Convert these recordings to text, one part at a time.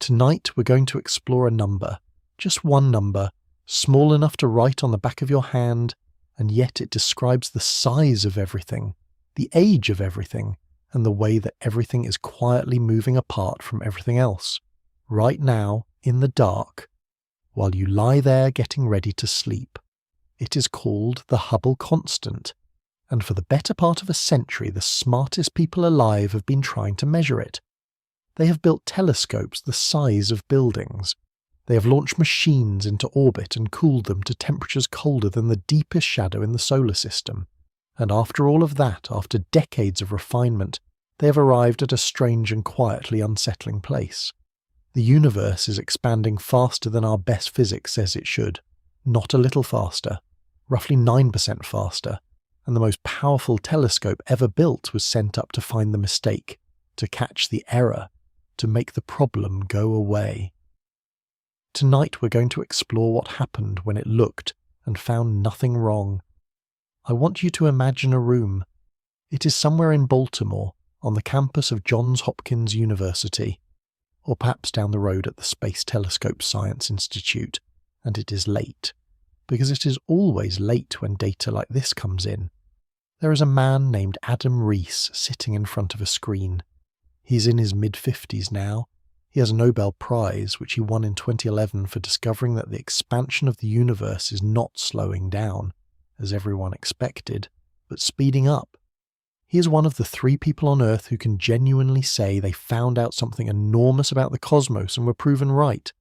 Tonight we're going to explore a number, just one number, small enough to write on the back of your hand, and yet it describes the size of everything, the age of everything, and the way that everything is quietly moving apart from everything else, right now, in the dark, while you lie there getting ready to sleep. It is called the Hubble constant, and for the better part of a century the smartest people alive have been trying to measure it. They have built telescopes the size of buildings. They have launched machines into orbit and cooled them to temperatures colder than the deepest shadow in the solar system. And after all of that, after decades of refinement, they have arrived at a strange and quietly unsettling place. The universe is expanding faster than our best physics says it should. Not a little faster, roughly 9% faster, and the most powerful telescope ever built was sent up to find the mistake, to catch the error, to make the problem go away. Tonight we're going to explore what happened when it looked and found nothing wrong. I want you to imagine a room. It is somewhere in Baltimore, on the campus of Johns Hopkins University, or perhaps down the road at the Space Telescope Science Institute, and it is late, because it is always late when data like this comes in. There is a man named Adam Riess sitting in front of a screen. He's in his mid-50s now. He has a Nobel Prize, which he won in 2011 for discovering that the expansion of the universe is not slowing down, as everyone expected, but speeding up. He is one of the 3 people on Earth who can genuinely say they found out something enormous about the cosmos and were proven right.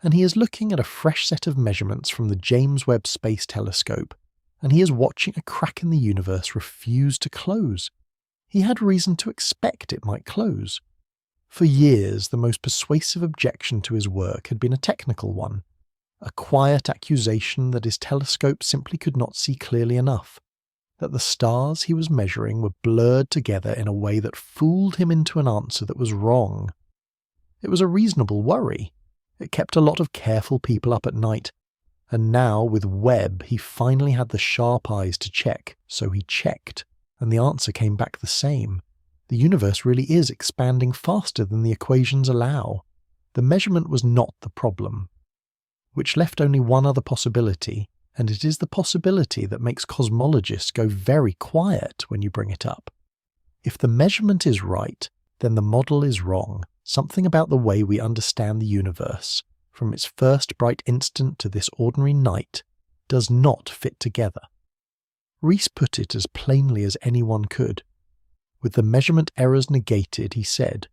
And he is looking at a fresh set of measurements from the James Webb Space Telescope, and he is watching a crack in the universe refuse to close. He had reason to expect it might close. For years, the most persuasive objection to his work had been a technical one, a quiet accusation that his telescope simply could not see clearly enough, that the stars he was measuring were blurred together in a way that fooled him into an answer that was wrong. It was a reasonable worry. It kept a lot of careful people up at night, and now with Webb he finally had the sharp eyes to check, so he checked, and the answer came back the same. The universe really is expanding faster than the equations allow. The measurement was not the problem, which left only one other possibility, and it is the possibility that makes cosmologists go very quiet when you bring it up. If the measurement is right, then the model is wrong. Something about the way we understand the universe, from its first bright instant to this ordinary night, does not fit together. Riess put it as plainly as anyone could. With the measurement errors negated, he said,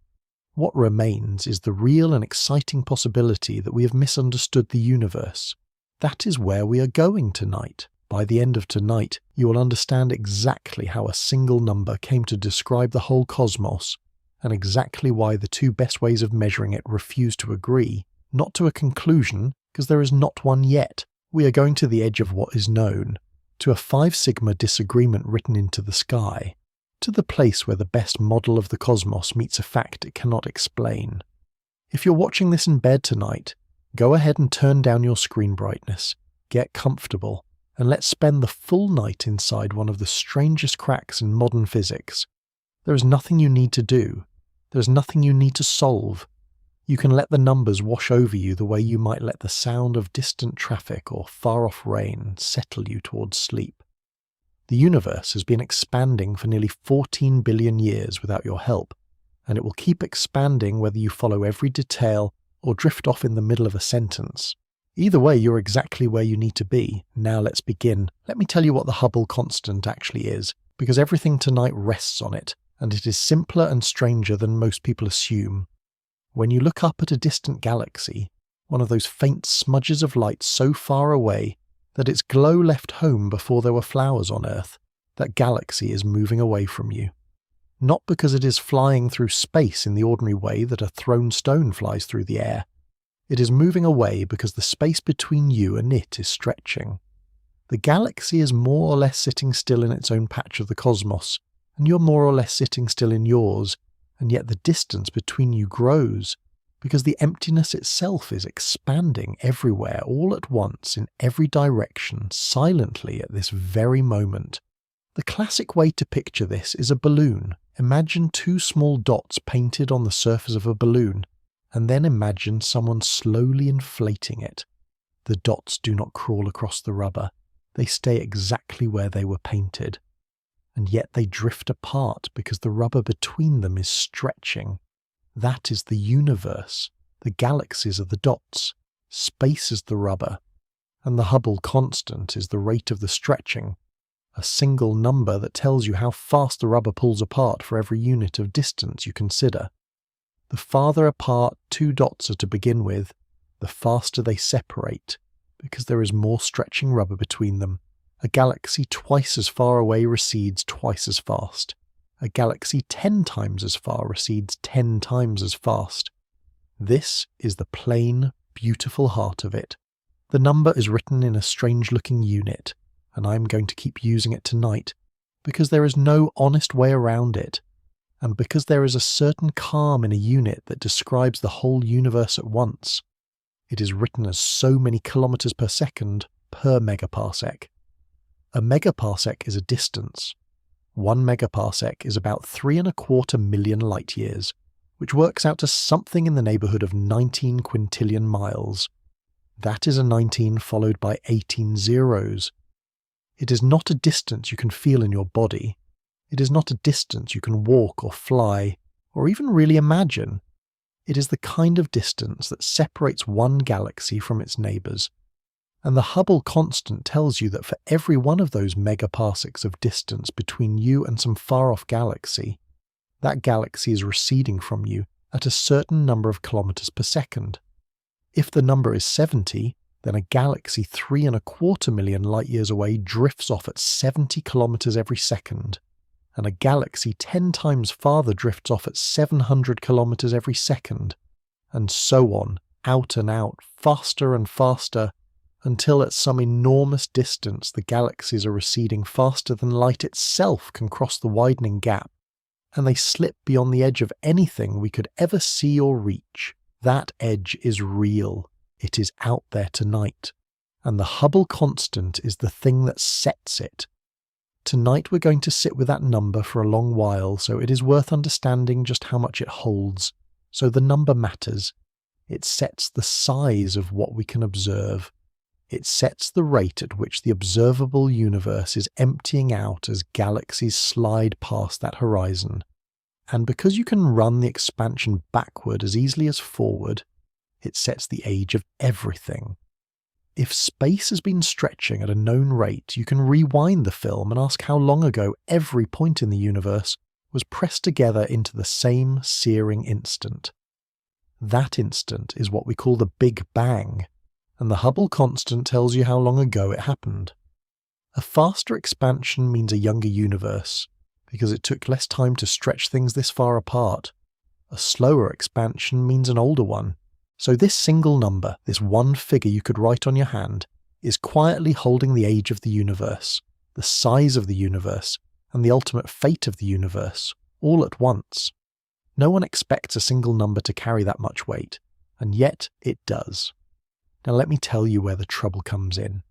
"What remains is the real and exciting possibility that we have misunderstood the universe. That is where we are going tonight. By the end of tonight, you will understand exactly how a single number came to describe the whole cosmos, and exactly why the 2 best ways of measuring it refuse to agree, not to a conclusion, because there is not one yet. We are going to the edge of what is known, to a 5 sigma disagreement written into the sky, to the place where the best model of the cosmos meets a fact it cannot explain. If you're watching this in bed tonight, go ahead and turn down your screen brightness, get comfortable, and let's spend the full night inside one of the strangest cracks in modern physics. There is nothing you need to do. There is nothing you need to solve. You can let the numbers wash over you the way you might let the sound of distant traffic or far-off rain settle you towards sleep. The universe has been expanding for nearly 14 billion years without your help, and it will keep expanding whether you follow every detail or drift off in the middle of a sentence. Either way, you're exactly where you need to be. Now let's begin. Let me tell you what the Hubble constant actually is, because everything tonight rests on it, and it is simpler and stranger than most people assume. When you look up at a distant galaxy, one of those faint smudges of light so far away that its glow left home before there were flowers on Earth, that galaxy is moving away from you. Not because it is flying through space in the ordinary way that a thrown stone flies through the air. It is moving away because the space between you and it is stretching. The galaxy is more or less sitting still in its own patch of the cosmos, and you're more or less sitting still in yours, and yet the distance between you grows, because the emptiness itself is expanding everywhere, all at once, in every direction, silently at this very moment. The classic way to picture this is a balloon. Imagine 2 small dots painted on the surface of a balloon, and then imagine someone slowly inflating it. The dots do not crawl across the rubber. They stay exactly where they were painted. And yet they drift apart because the rubber between them is stretching. That is the universe. The galaxies are the dots. Space is the rubber. And the Hubble constant is the rate of the stretching, a single number that tells you how fast the rubber pulls apart for every unit of distance you consider. The farther apart two dots are to begin with, the faster they separate, because there is more stretching rubber between them. A galaxy twice as far away recedes twice as fast. A galaxy 10 times as far recedes 10 times as fast. This is the plain, beautiful heart of it. The number is written in a strange-looking unit, and I am going to keep using it tonight, because there is no honest way around it, and because there is a certain calm in a unit that describes the whole universe at once. It is written as so many kilometers per second per megaparsec. A megaparsec is a distance. 1 megaparsec is about 3¼ million light years, which works out to something in the neighbourhood of 19 quintillion miles. That is a 19 followed by 18 zeros. It is not a distance you can feel in your body. It is not a distance you can walk or fly, or even really imagine. It is the kind of distance that separates one galaxy from its neighbours. And the Hubble constant tells you that for every one of those megaparsecs of distance between you and some far-off galaxy, that galaxy is receding from you at a certain number of kilometers per second. If the number is 70, then a galaxy 3¼ million light-years away drifts off at 70 kilometers every second, and a galaxy 10 times farther drifts off at 700 kilometers every second, and so on, out and out, faster and faster, until at some enormous distance the galaxies are receding faster than light itself can cross the widening gap, and they slip beyond the edge of anything we could ever see or reach. That edge is real. It is out there tonight. And the Hubble constant is the thing that sets it. Tonight we're going to sit with that number for a long while, so it is worth understanding just how much it holds. So the number matters. It sets the size of what we can observe. It sets the rate at which the observable universe is emptying out as galaxies slide past that horizon. And because you can run the expansion backward as easily as forward, it sets the age of everything. If space has been stretching at a known rate, you can rewind the film and ask how long ago every point in the universe was pressed together into the same searing instant. That instant is what we call the Big Bang, and the Hubble constant tells you how long ago it happened. A faster expansion means a younger universe, because it took less time to stretch things this far apart. A slower expansion means an older one. So this single number, this one figure you could write on your hand, is quietly holding the age of the universe, the size of the universe, and the ultimate fate of the universe, all at once. No one expects a single number to carry that much weight, and yet it does. Now let me tell you where the trouble comes in,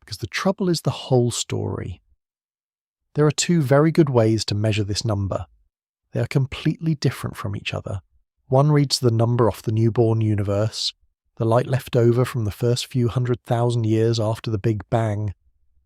because the trouble is the whole story. There are two very good ways to measure this number. They are completely different from each other. One reads the number off the newborn universe, the light left over from the first few 100,000 years after the Big Bang.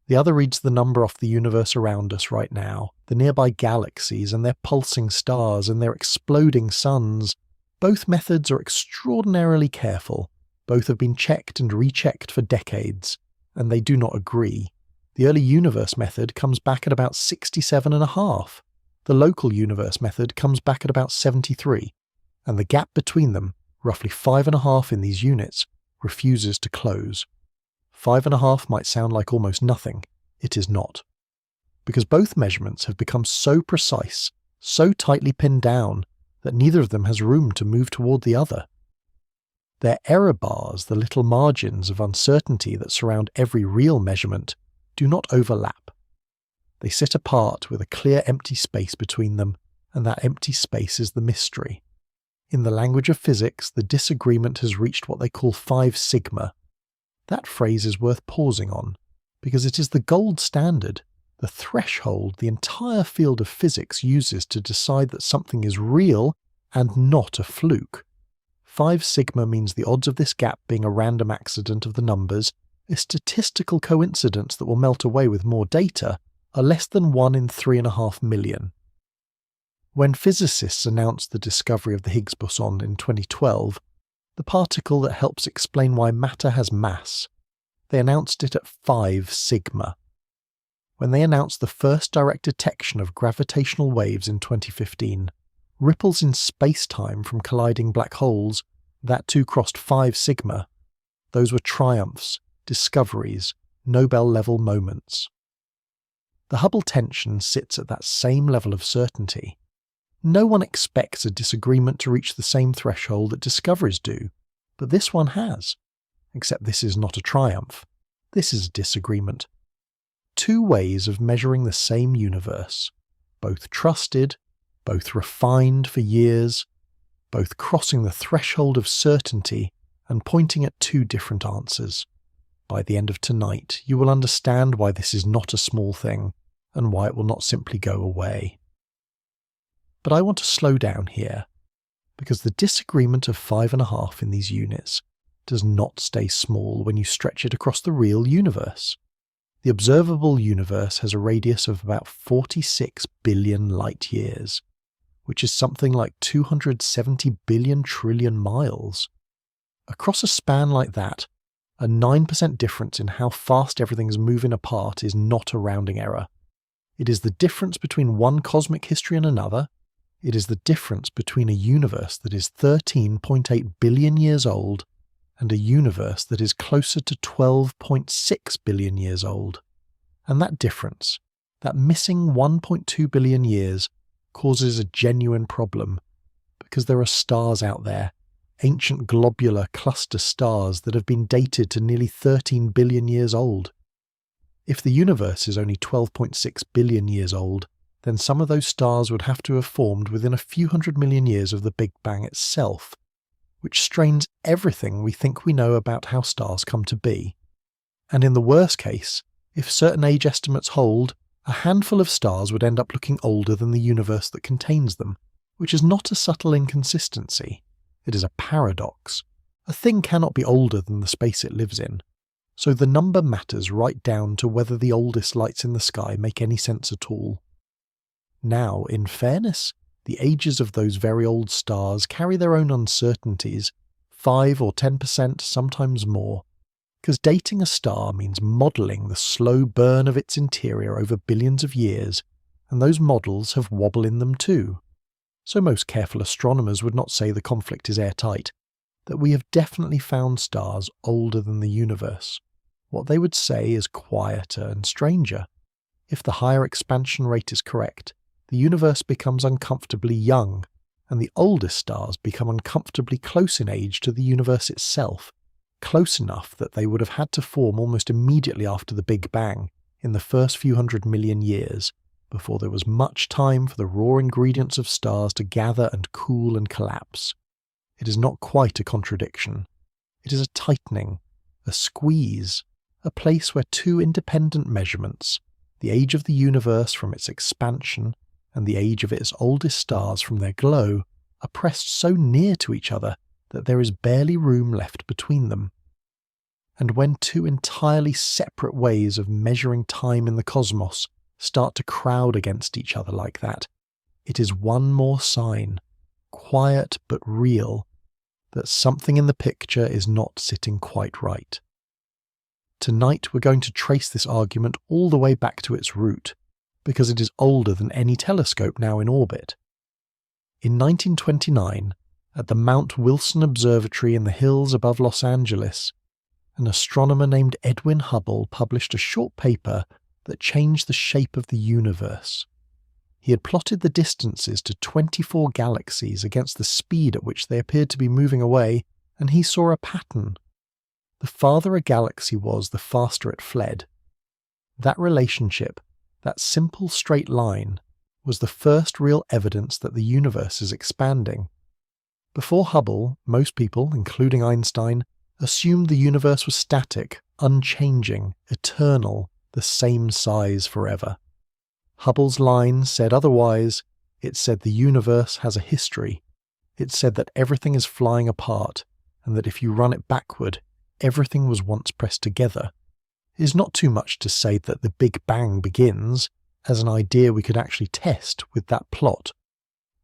The other reads the number off the universe around us right now, the nearby galaxies and their pulsing stars and their exploding suns. Both methods are extraordinarily careful. Both have been checked and rechecked for decades, and they do not agree. The early universe method comes back at about 67.5. The local universe method comes back at about 73. And the gap between them, roughly 5.5 in these units, refuses to close. 5.5 might sound like almost nothing. It is not. Because both measurements have become so precise, so tightly pinned down, that neither of them has room to move toward the other. Their error bars, the little margins of uncertainty that surround every real measurement, do not overlap. They sit apart with a clear empty space between them, and that empty space is the mystery. In the language of physics, the disagreement has reached what they call 5 sigma. That phrase is worth pausing on, because it is the gold standard, the threshold the entire field of physics uses to decide that something is real and not a fluke. 5 sigma means the odds of this gap being a random accident of the numbers, a statistical coincidence that will melt away with more data, are less than 1 in 3.5 million. When physicists announced the discovery of the Higgs boson in 2012, the particle that helps explain why matter has mass, they announced it at 5 sigma. When they announced the first direct detection of gravitational waves in 2015, ripples in space-time from colliding black holes, that too crossed 5 sigma. Those were triumphs, discoveries, Nobel-level moments. The Hubble tension sits at that same level of certainty. No one expects a disagreement to reach the same threshold that discoveries do, but this one has. Except this is not a triumph. This is a disagreement. 2 ways of measuring the same universe, both trusted, both refined for years, both crossing the threshold of certainty and pointing at 2 different answers. By the end of tonight, you will understand why this is not a small thing, and why it will not simply go away. But I want to slow down here, because the disagreement of 5.5 in these units does not stay small when you stretch it across the real universe. The observable universe has a radius of about 46 billion light years, which is something like 270 billion trillion miles. Across a span like that, a 9% difference in how fast everything's moving apart is not a rounding error. It is the difference between one cosmic history and another. It is the difference between a universe that is 13.8 billion years old and a universe that is closer to 12.6 billion years old. And that difference, that missing 1.2 billion years, causes a genuine problem, because there are stars out there, ancient globular cluster stars that have been dated to nearly 13 billion years old. If the universe is only 12.6 billion years old, then some of those stars would have to have formed within a few hundred million years of the Big Bang itself, which strains everything we think we know about how stars come to be. And in the worst case, if certain age estimates hold, a handful of stars would end up looking older than the universe that contains them, which is not a subtle inconsistency. It is a paradox. A thing cannot be older than the space it lives in. So the number matters right down to whether the oldest lights in the sky make any sense at all. Now, in fairness, the ages of those very old stars carry their own uncertainties, 5 or 10%, sometimes more, because dating a star means modelling the slow burn of its interior over billions of years, and those models have wobble in them too. So most careful astronomers would not say the conflict is airtight, that we have definitely found stars older than the universe. What they would say is quieter and stranger. If the higher expansion rate is correct, the universe becomes uncomfortably young, and the oldest stars become uncomfortably close in age to the universe itself, close enough that they would have had to form almost immediately after the Big Bang, in the first few 100 million years, before there was much time for the raw ingredients of stars to gather and cool and collapse. It is not quite a contradiction. It is a tightening, a squeeze, a place where 2 independent measurements, the age of the universe from its expansion and the age of its oldest stars from their glow, are pressed so near to each other that there is barely room left between them. And when 2 entirely separate ways of measuring time in the cosmos start to crowd against each other like that, it is one more sign, quiet but real, that something in the picture is not sitting quite right. Tonight we're going to trace this argument all the way back to its root, because it is older than any telescope now in orbit. In 1929, at the Mount Wilson Observatory in the hills above Los Angeles, an astronomer named Edwin Hubble published a short paper that changed the shape of the universe. He had plotted the distances to 24 galaxies against the speed at which they appeared to be moving away, and he saw a pattern. The farther a galaxy was, the faster it fled. That relationship, that simple straight line, was the first real evidence that the universe is expanding. Before Hubble, most people, including Einstein, assumed the universe was static, unchanging, eternal, the same size forever. Hubble's line said otherwise. It said the universe has a history. It said that everything is flying apart, and that if you run it backward, everything was once pressed together. It is not too much to say that the Big Bang begins as an idea we could actually test with that plot.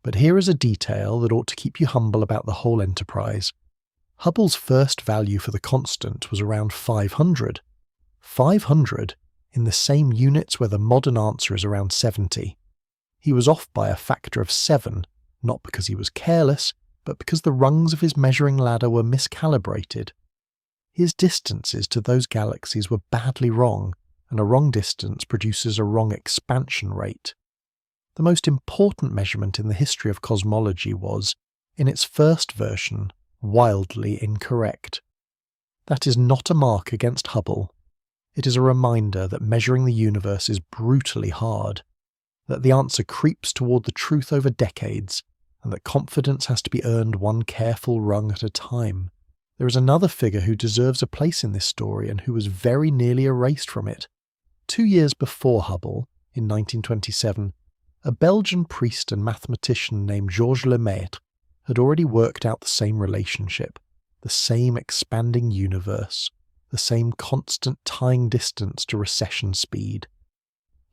But here is a detail that ought to keep you humble about the whole enterprise. Hubble's first value for the constant was around 500. 500 in the same units where the modern answer is around 70. He was off by a factor of 7, not because he was careless, but because the rungs of his measuring ladder were miscalibrated. His distances to those galaxies were badly wrong, and a wrong distance produces a wrong expansion rate. The most important measurement in the history of cosmology was, in its first version, wildly incorrect. That is not a mark against Hubble. It is a reminder that measuring the universe is brutally hard, that the answer creeps toward the truth over decades, and that confidence has to be earned one careful rung at a time. There is another figure who deserves a place in this story and who was very nearly erased from it. 2 years before Hubble, in 1927, a Belgian priest and mathematician named Georges Lemaître had already worked out the same relationship, the same expanding universe, the same constant tying distance to recession speed.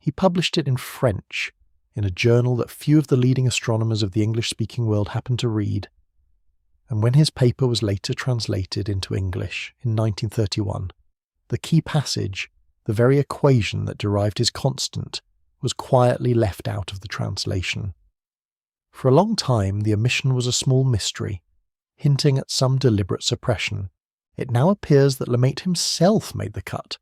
He published it in French, in a journal that few of the leading astronomers of the English-speaking world happened to read, and when his paper was later translated into English in 1931, the key passage, the very equation that derived his constant, was quietly left out of the translation. For a long time the omission was a small mystery, hinting at some deliberate suppression. It now appears that Lemaître himself made the cut,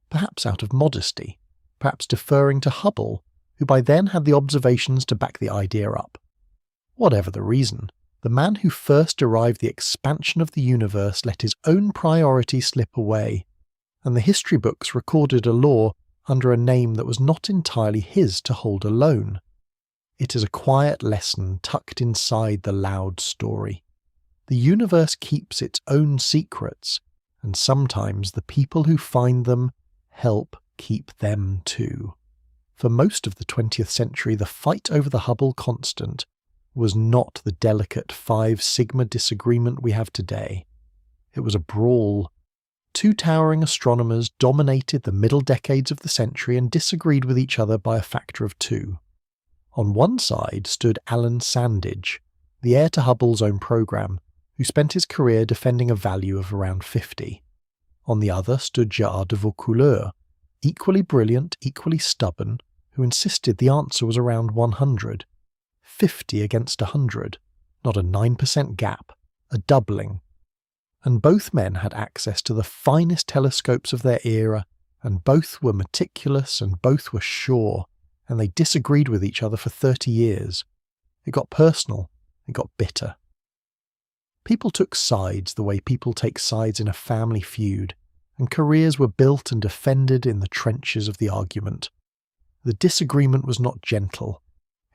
perhaps out of modesty, perhaps deferring to Hubble, who by then had the observations to back the idea up. Whatever the reason, the man who first derived the expansion of the universe let his own priority slip away, and the history books recorded a law under a name that was not entirely his to hold alone. It is a quiet lesson tucked inside the loud story. The universe keeps its own secrets, and sometimes the people who find them help keep them too. For most of the 20th century, the fight over the Hubble constant was not the delicate 5 sigma disagreement we have today. It was a brawl. 2 towering astronomers dominated the middle decades of the century and disagreed with each other by a factor of 2. On one side stood Allan Sandage, the heir to Hubble's own program, who spent his career defending a value of around 50. On the other stood Gerard de Vaucouleurs, equally brilliant, equally stubborn, who insisted the answer was around 100. 50 against 100, not a 9% gap, a doubling. And both men had access to the finest telescopes of their era, and both were meticulous and both were sure, and they disagreed with each other for 30 years. It got personal, it got bitter. People took sides the way people take sides in a family feud, and careers were built and defended in the trenches of the argument. The disagreement was not gentle.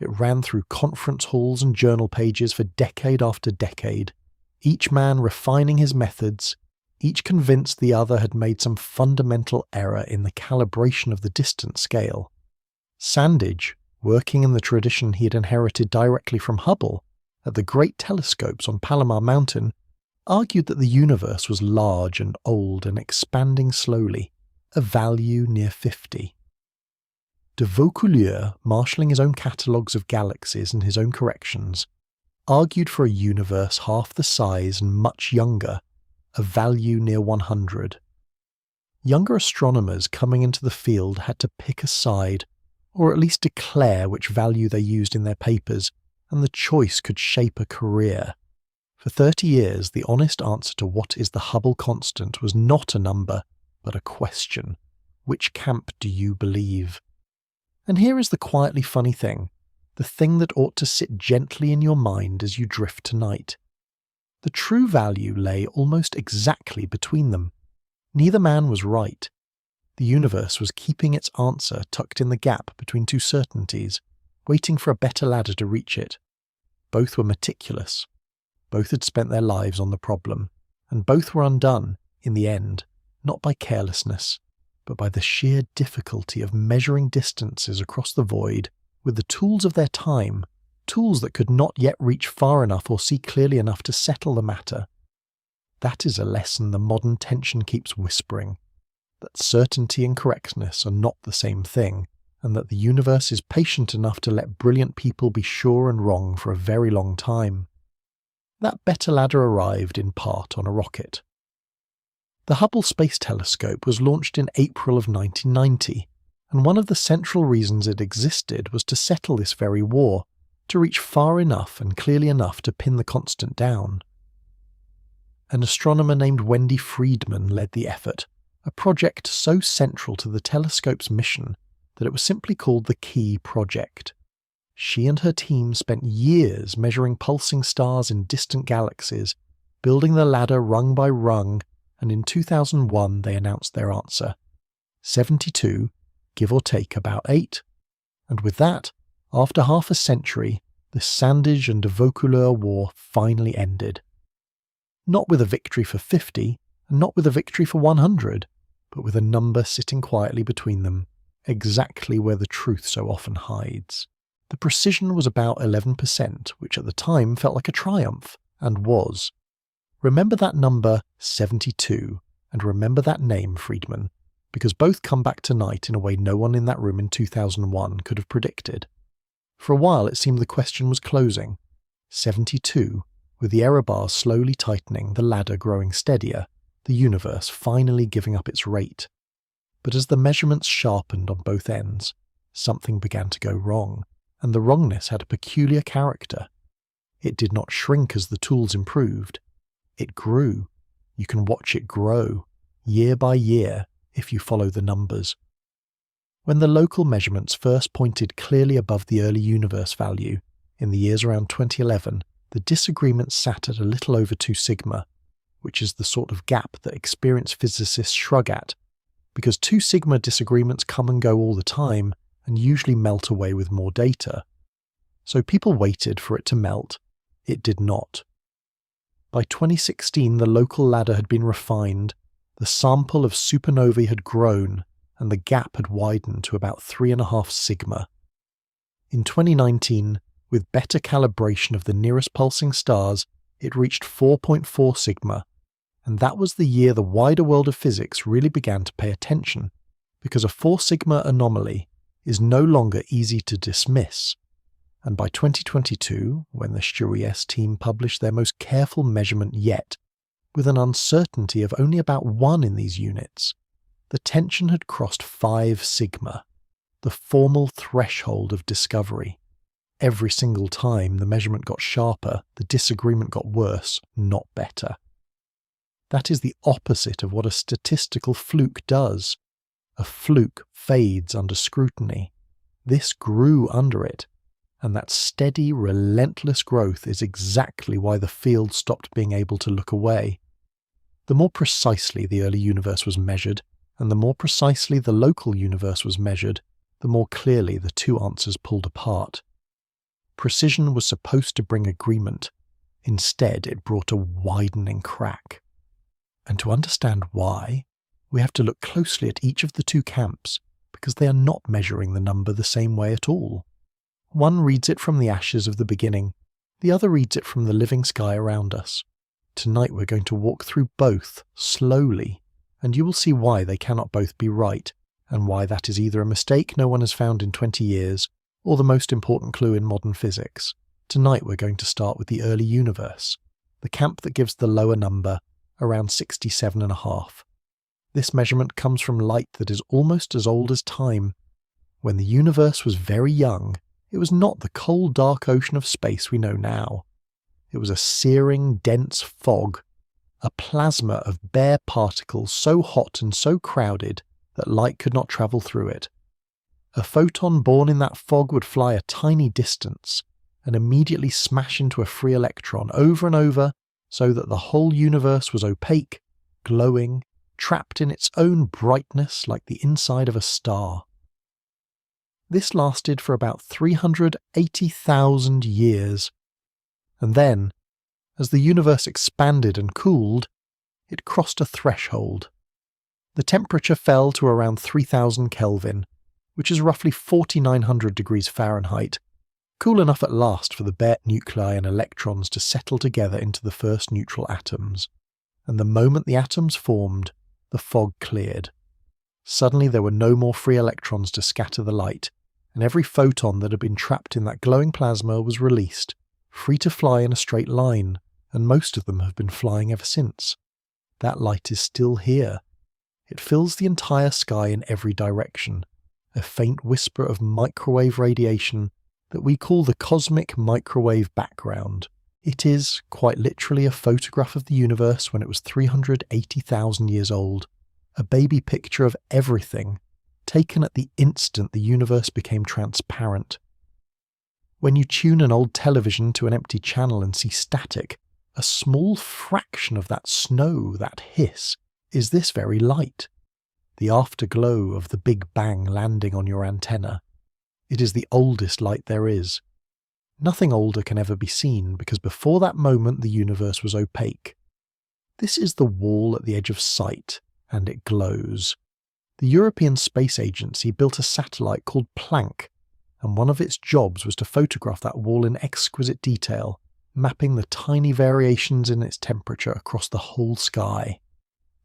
It ran through conference halls and journal pages for decade after decade, each man refining his methods, each convinced the other had made some fundamental error in the calibration of the distance scale. Sandage, working in the tradition he had inherited directly from Hubble, at the great telescopes on Palomar Mountain, argued that the universe was large and old and expanding slowly, a value near 50. De Vaucouleurs, marshalling his own catalogues of galaxies and his own corrections, argued for a universe half the size and much younger, a value near 100. Younger astronomers coming into the field had to pick a side, or at least declare which value they used in their papers, and the choice could shape a career. For 30 years, the honest answer to what is the Hubble constant was not a number, but a question. Which camp do you believe? And here is the quietly funny thing, the thing that ought to sit gently in your mind as you drift tonight. The true value lay almost exactly between them. Neither man was right. The universe was keeping its answer tucked in the gap between 2 certainties, waiting for a better ladder to reach it. Both were meticulous. Both had spent their lives on the problem, and both were undone, in the end, not by carelessness, but by the sheer difficulty of measuring distances across the void with the tools of their time tools that could not yet reach far enough or see clearly enough to settle the matter. That is a lesson the modern tension keeps whispering, that certainty and correctness are not the same thing, and that the universe is patient enough to let brilliant people be sure and wrong for a very long time. That better ladder arrived in part on a rocket. The Hubble Space Telescope was launched in April of 1990, and one of the central reasons it existed was to settle this very war, to reach far enough and clearly enough to pin the constant down. An astronomer named Wendy Friedman led the effort, a project so central to the telescope's mission that it was simply called the Key Project. She and her team spent years measuring pulsing stars in distant galaxies, building the ladder rung by rung, and in 2001 they announced their answer. 72, give or take about 8. And with that, after half a century, the Sandage and Vaucouleurs war finally ended. Not with a victory for 50, and not with a victory for 100, but with a number sitting quietly between them, exactly where the truth so often hides. The precision was about 11%, which at the time felt like a triumph, and was. Remember that number 72, and remember that name, Friedman, because both come back tonight in a way no one in that room in 2001 could have predicted. For a while it seemed the question was closing. 72, with the error bars slowly tightening, the ladder growing steadier, the universe finally giving up its rate. But as the measurements sharpened on both ends, something began to go wrong, and the wrongness had a peculiar character. It did not shrink as the tools improved. It grew. You can watch it grow, year by year, if you follow the numbers. When the local measurements first pointed clearly above the early universe value, in the years around 2011, the disagreement sat at a little over 2 sigma, which is the sort of gap that experienced physicists shrug at, because 2 sigma disagreements come and go all the time and usually melt away with more data. So people waited for it to melt. It did not. By 2016, the local ladder had been refined, the sample of supernovae had grown, and the gap had widened to about 3.5 sigma. In 2019, with better calibration of the nearest pulsing stars, it reached 4.4 sigma, and that was the year the wider world of physics really began to pay attention, because a 4 sigma anomaly is no longer easy to dismiss. And by 2022, when the JWST team published their most careful measurement yet, with an uncertainty of only about 1 in these units, the tension had crossed 5 sigma, the formal threshold of discovery. Every single time the measurement got sharper, the disagreement got worse, not better. That is the opposite of what a statistical fluke does. A fluke fades under scrutiny. This grew under it. And that steady, relentless growth is exactly why the field stopped being able to look away. The more precisely the early universe was measured, and the more precisely the local universe was measured, the more clearly the 2 answers pulled apart. Precision was supposed to bring agreement. Instead, it brought a widening crack. And to understand why, we have to look closely at each of the 2 camps, because they are not measuring the number the same way at all. One reads it from the ashes of the beginning, the other reads it from the living sky around us. Tonight we're going to walk through both, slowly, and you will see why they cannot both be right, and why that is either a mistake no one has found in 20 years, or the most important clue in modern physics. Tonight we're going to start with the early universe, the camp that gives the lower number, around 67.5. This measurement comes from light that is almost as old as time. When the universe was very young, it was not the cold, dark ocean of space we know now. It was a searing, dense fog, a plasma of bare particles so hot and so crowded that light could not travel through it. A photon born in that fog would fly a tiny distance and immediately smash into a free electron over and over, so that the whole universe was opaque, glowing, trapped in its own brightness like the inside of a star. This lasted for about 380,000 years. And then, as the universe expanded and cooled, it crossed a threshold. The temperature fell to around 3000 Kelvin, which is roughly 4900 degrees Fahrenheit, cool enough at last for the bare nuclei and electrons to settle together into the first neutral atoms. And the moment the atoms formed, the fog cleared. Suddenly there were no more free electrons to scatter the light, and every photon that had been trapped in that glowing plasma was released, free to fly in a straight line, and most of them have been flying ever since. That light is still here. It fills the entire sky in every direction, a faint whisper of microwave radiation that we call the cosmic microwave background. It is, quite literally, a photograph of the universe when it was 380,000 years old, a baby picture of everything, taken at the instant the universe became transparent. When you tune an old television to an empty channel and see static, a small fraction of that snow, that hiss, is this very light, the afterglow of the Big Bang landing on your antenna. It is the oldest light there is. Nothing older can ever be seen, because before that moment the universe was opaque. This is the wall at the edge of sight, and it glows. The European Space Agency built a satellite called Planck, and one of its jobs was to photograph that wall in exquisite detail, mapping the tiny variations in its temperature across the whole sky.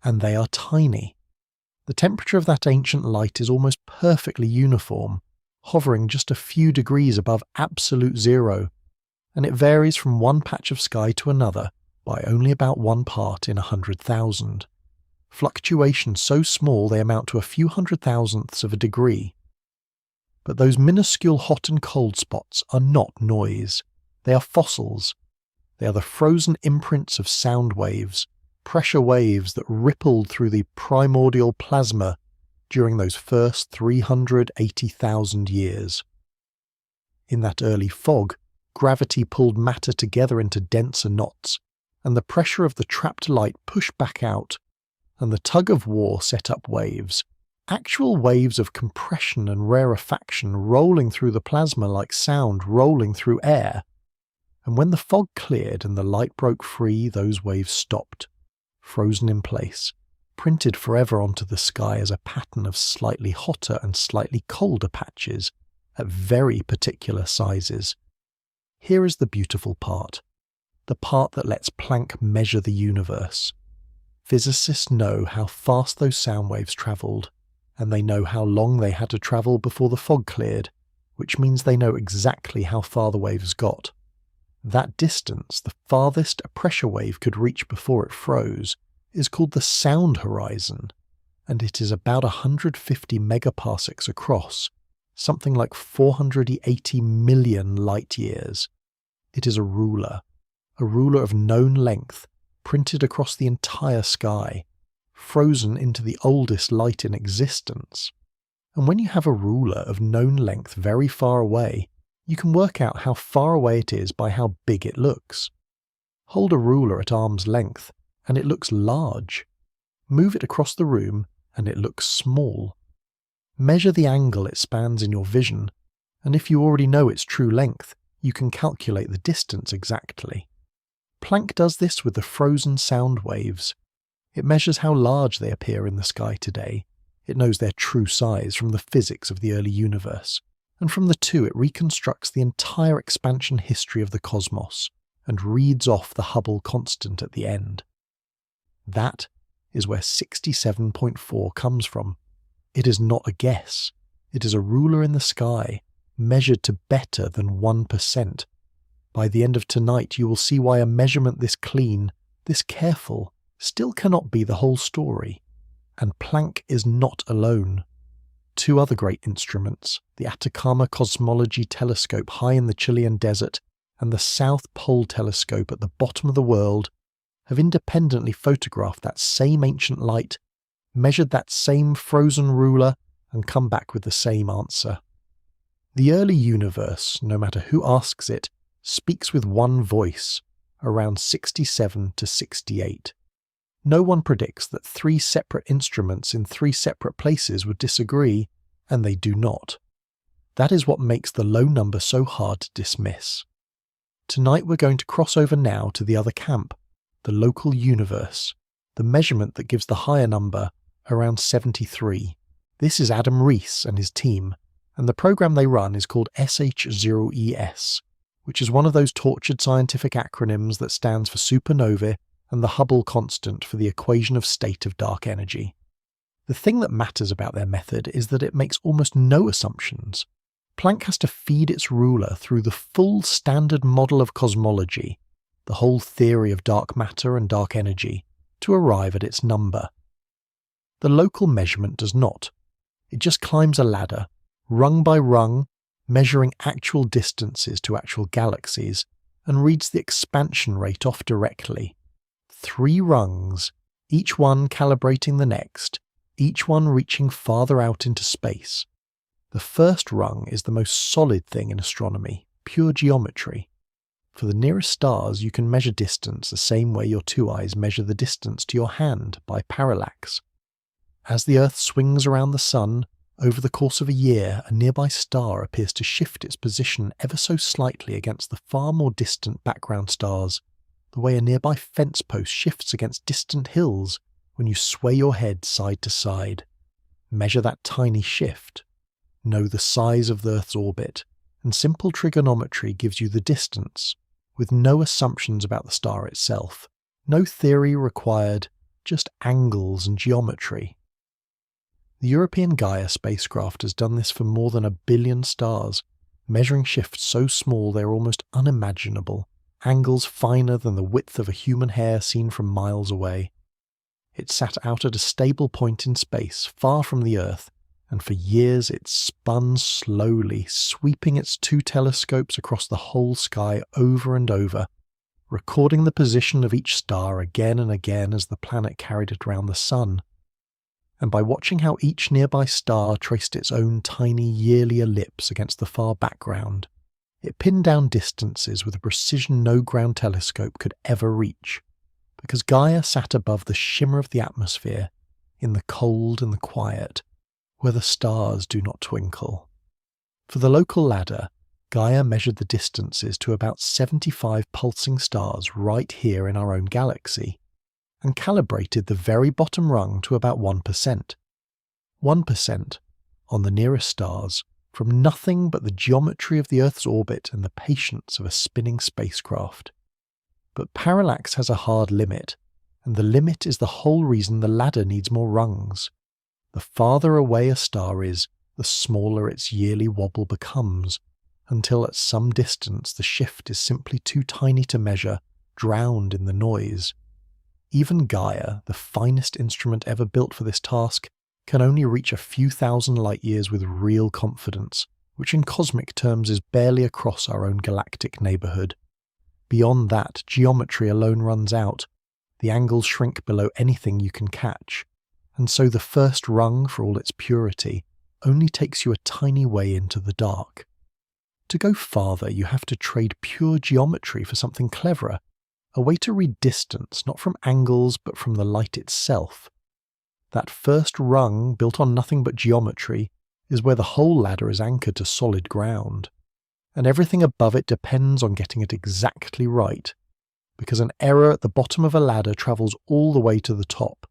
And they are tiny. The temperature of that ancient light is almost perfectly uniform, hovering just a few degrees above absolute zero, and it varies from one patch of sky to another by only about 1 part in 100,000. Fluctuations so small they amount to a few 100,000ths of a degree. But those minuscule hot and cold spots are not noise. They are fossils. They are the frozen imprints of sound waves, pressure waves that rippled through the primordial plasma during those first 380,000 years. In that early fog, gravity pulled matter together into denser knots, and the pressure of the trapped light pushed back out, and the tug of war set up waves, actual waves of compression and rarefaction rolling through the plasma like sound rolling through air. And when the fog cleared and the light broke free, those waves stopped, frozen in place, printed forever onto the sky as a pattern of slightly hotter and slightly colder patches at very particular sizes. Here is the beautiful part, the part that lets Planck measure the universe. Physicists know how fast those sound waves travelled, and they know how long they had to travel before the fog cleared, which means they know exactly how far the waves got. That distance, the farthest a pressure wave could reach before it froze, is called the sound horizon, and it is about 150 megaparsecs across, something like 480 million light years. It is a ruler of known length, printed across the entire sky, frozen into the oldest light in existence. And when you have a ruler of known length very far away, you can work out how far away it is by how big it looks. Hold a ruler at arm's length, and it looks large. Move it across the room, and it looks small. Measure the angle it spans in your vision, and if you already know its true length, you can calculate the distance exactly. Planck does this with the frozen sound waves. It measures how large they appear in the sky today. It knows their true size from the physics of the early universe, and from the two it reconstructs the entire expansion history of the cosmos, and reads off the Hubble constant at the end. That is where 67.4 comes from. It is not a guess. It is a ruler in the sky, measured to better than 1%. By the end of tonight you will see why a measurement this clean, this careful, still cannot be the whole story. And Planck is not alone. Two other great instruments, the Atacama Cosmology Telescope high in the Chilean desert and the South Pole Telescope at the bottom of the world, have independently photographed that same ancient light, measured that same frozen ruler, and come back with the same answer. The early universe, no matter who asks it, speaks with one voice, around 67 to 68. No one predicts that 3 separate instruments in 3 separate places would disagree, and they do not. That is what makes the low number so hard to dismiss. Tonight we're going to cross over now to the other camp, the local universe, the measurement that gives the higher number, around 73. This is Adam Riess and his team, and the program they run is called SH0ES, which is one of those tortured scientific acronyms that stands for supernovae and the Hubble constant for the equation of state of dark energy. The thing that matters about their method is that it makes almost no assumptions. Planck has to feed its ruler through the full standard model of cosmology, the whole theory of dark matter and dark energy, to arrive at its number. The local measurement does not. It just climbs a ladder, rung by rung, measuring actual distances to actual galaxies, and reads the expansion rate off directly. 3 rungs, each one calibrating the next, each one reaching farther out into space. The first rung is the most solid thing in astronomy, pure geometry. For the nearest stars, you can measure distance the same way your 2 eyes measure the distance to your hand, by parallax. As the Earth swings around the Sun, over the course of a year, a nearby star appears to shift its position ever so slightly against the far more distant background stars, the way a nearby fence post shifts against distant hills when you sway your head side to side. Measure that tiny shift. Know the size of the Earth's orbit, and simple trigonometry gives you the distance, with no assumptions about the star itself, no theory required, just angles and geometry. The European Gaia spacecraft has done this for more than 1 billion stars, measuring shifts so small they're almost unimaginable, angles finer than the width of a human hair seen from miles away. It sat out at a stable point in space, far from the Earth, and for years it spun slowly, sweeping its 2 telescopes across the whole sky over and over, recording the position of each star again and again as the planet carried it round the Sun. And by watching how each nearby star traced its own tiny yearly ellipse against the far background, it pinned down distances with a precision no ground telescope could ever reach, because Gaia sat above the shimmer of the atmosphere, in the cold and the quiet, where the stars do not twinkle. For the local ladder, Gaia measured the distances to about 75 pulsing stars right here in our own galaxy, and calibrated the very bottom rung to about 1%. 1% on the nearest stars, from nothing but the geometry of the Earth's orbit and the patience of a spinning spacecraft. But parallax has a hard limit, and the limit is the whole reason the ladder needs more rungs. The farther away a star is, the smaller its yearly wobble becomes, until at some distance the shift is simply too tiny to measure, drowned in the noise. Even Gaia, the finest instrument ever built for this task, can only reach a few thousand light-years with real confidence, which in cosmic terms is barely across our own galactic neighbourhood. Beyond that, geometry alone runs out. The angles shrink below anything you can catch, and so the first rung, for all its purity, only takes you a tiny way into the dark. To go farther, you have to trade pure geometry for something cleverer, a way to read distance, not from angles but from the light itself. That first rung, built on nothing but geometry, is where the whole ladder is anchored to solid ground, and everything above it depends on getting it exactly right, because an error at the bottom of a ladder travels all the way to the top.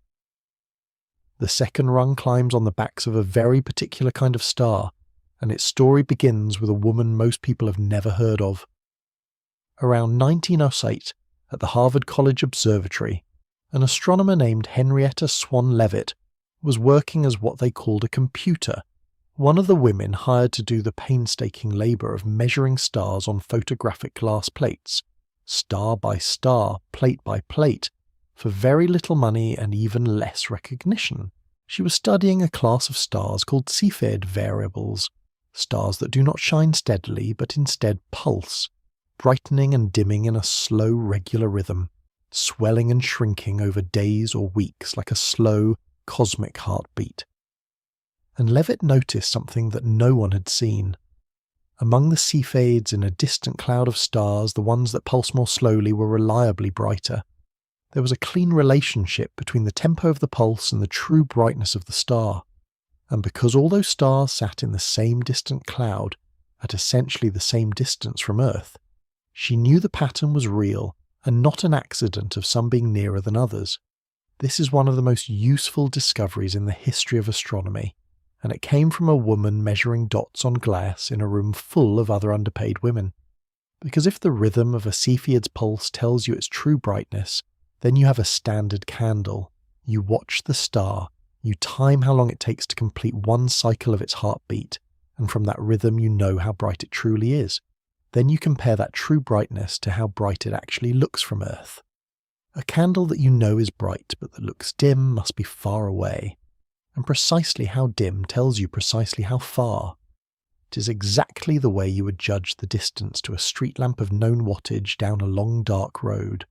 The second rung climbs on the backs of a very particular kind of star, and its story begins with a woman most people have never heard of. Around 1908, at the Harvard College Observatory, an astronomer named Henrietta Swan Leavitt was working as what they called a computer, one of the women hired to do the painstaking labour of measuring stars on photographic glass plates, star by star, plate by plate, for very little money and even less recognition. She was studying a class of stars called Cepheid variables, stars that do not shine steadily but instead pulse, brightening and dimming in a slow, regular rhythm, swelling and shrinking over days or weeks like a slow, cosmic heartbeat. And Leavitt noticed something that no one had seen. Among the Cepheids in a distant cloud of stars, the ones that pulse more slowly were reliably brighter. There was a clean relationship between the tempo of the pulse and the true brightness of the star. And because all those stars sat in the same distant cloud, at essentially the same distance from Earth, she knew the pattern was real and not an accident of some being nearer than others. This is one of the most useful discoveries in the history of astronomy, and it came from a woman measuring dots on glass in a room full of other underpaid women. Because if the rhythm of a Cepheid's pulse tells you its true brightness, then you have a standard candle. You watch the star, you time how long it takes to complete one cycle of its heartbeat, and from that rhythm you know how bright it truly is. Then you compare that true brightness to how bright it actually looks from Earth. A candle that you know is bright but that looks dim must be far away. And precisely how dim tells you precisely how far. It is exactly the way you would judge the distance to a street lamp of known wattage down a long dark road.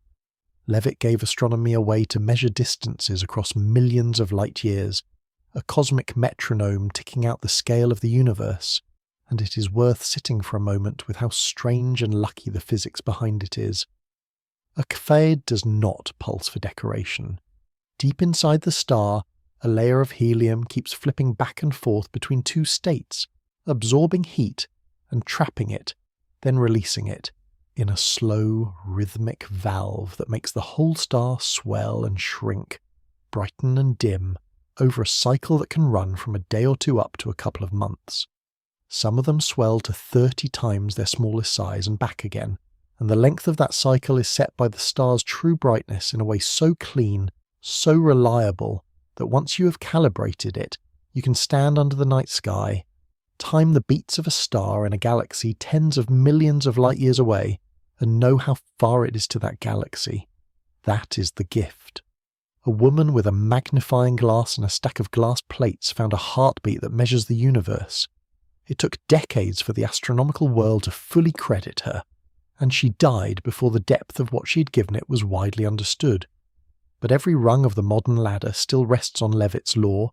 Leavitt gave astronomy a way to measure distances across millions of light years, a cosmic metronome ticking out the scale of the universe, and it is worth sitting for a moment with how strange and lucky the physics behind it is. A Cepheid does not pulse for decoration. Deep inside the star, a layer of helium keeps flipping back and forth between two states, absorbing heat and trapping it, then releasing it, in a slow, rhythmic valve that makes the whole star swell and shrink, brighten and dim, over a cycle that can run from a day or two up to a couple of months. Some of them swell to 30 times their smallest size and back again, and the length of that cycle is set by the star's true brightness in a way so clean, so reliable, that once you have calibrated it, you can stand under the night sky, time the beats of a star in a galaxy tens of millions of light years away, and know how far it is to that galaxy. That is the gift. A woman with a magnifying glass and a stack of glass plates found a heartbeat that measures the universe. It took decades for the astronomical world to fully credit her, and she died before the depth of what she had given it was widely understood. But every rung of the modern ladder still rests on Leavitt's law,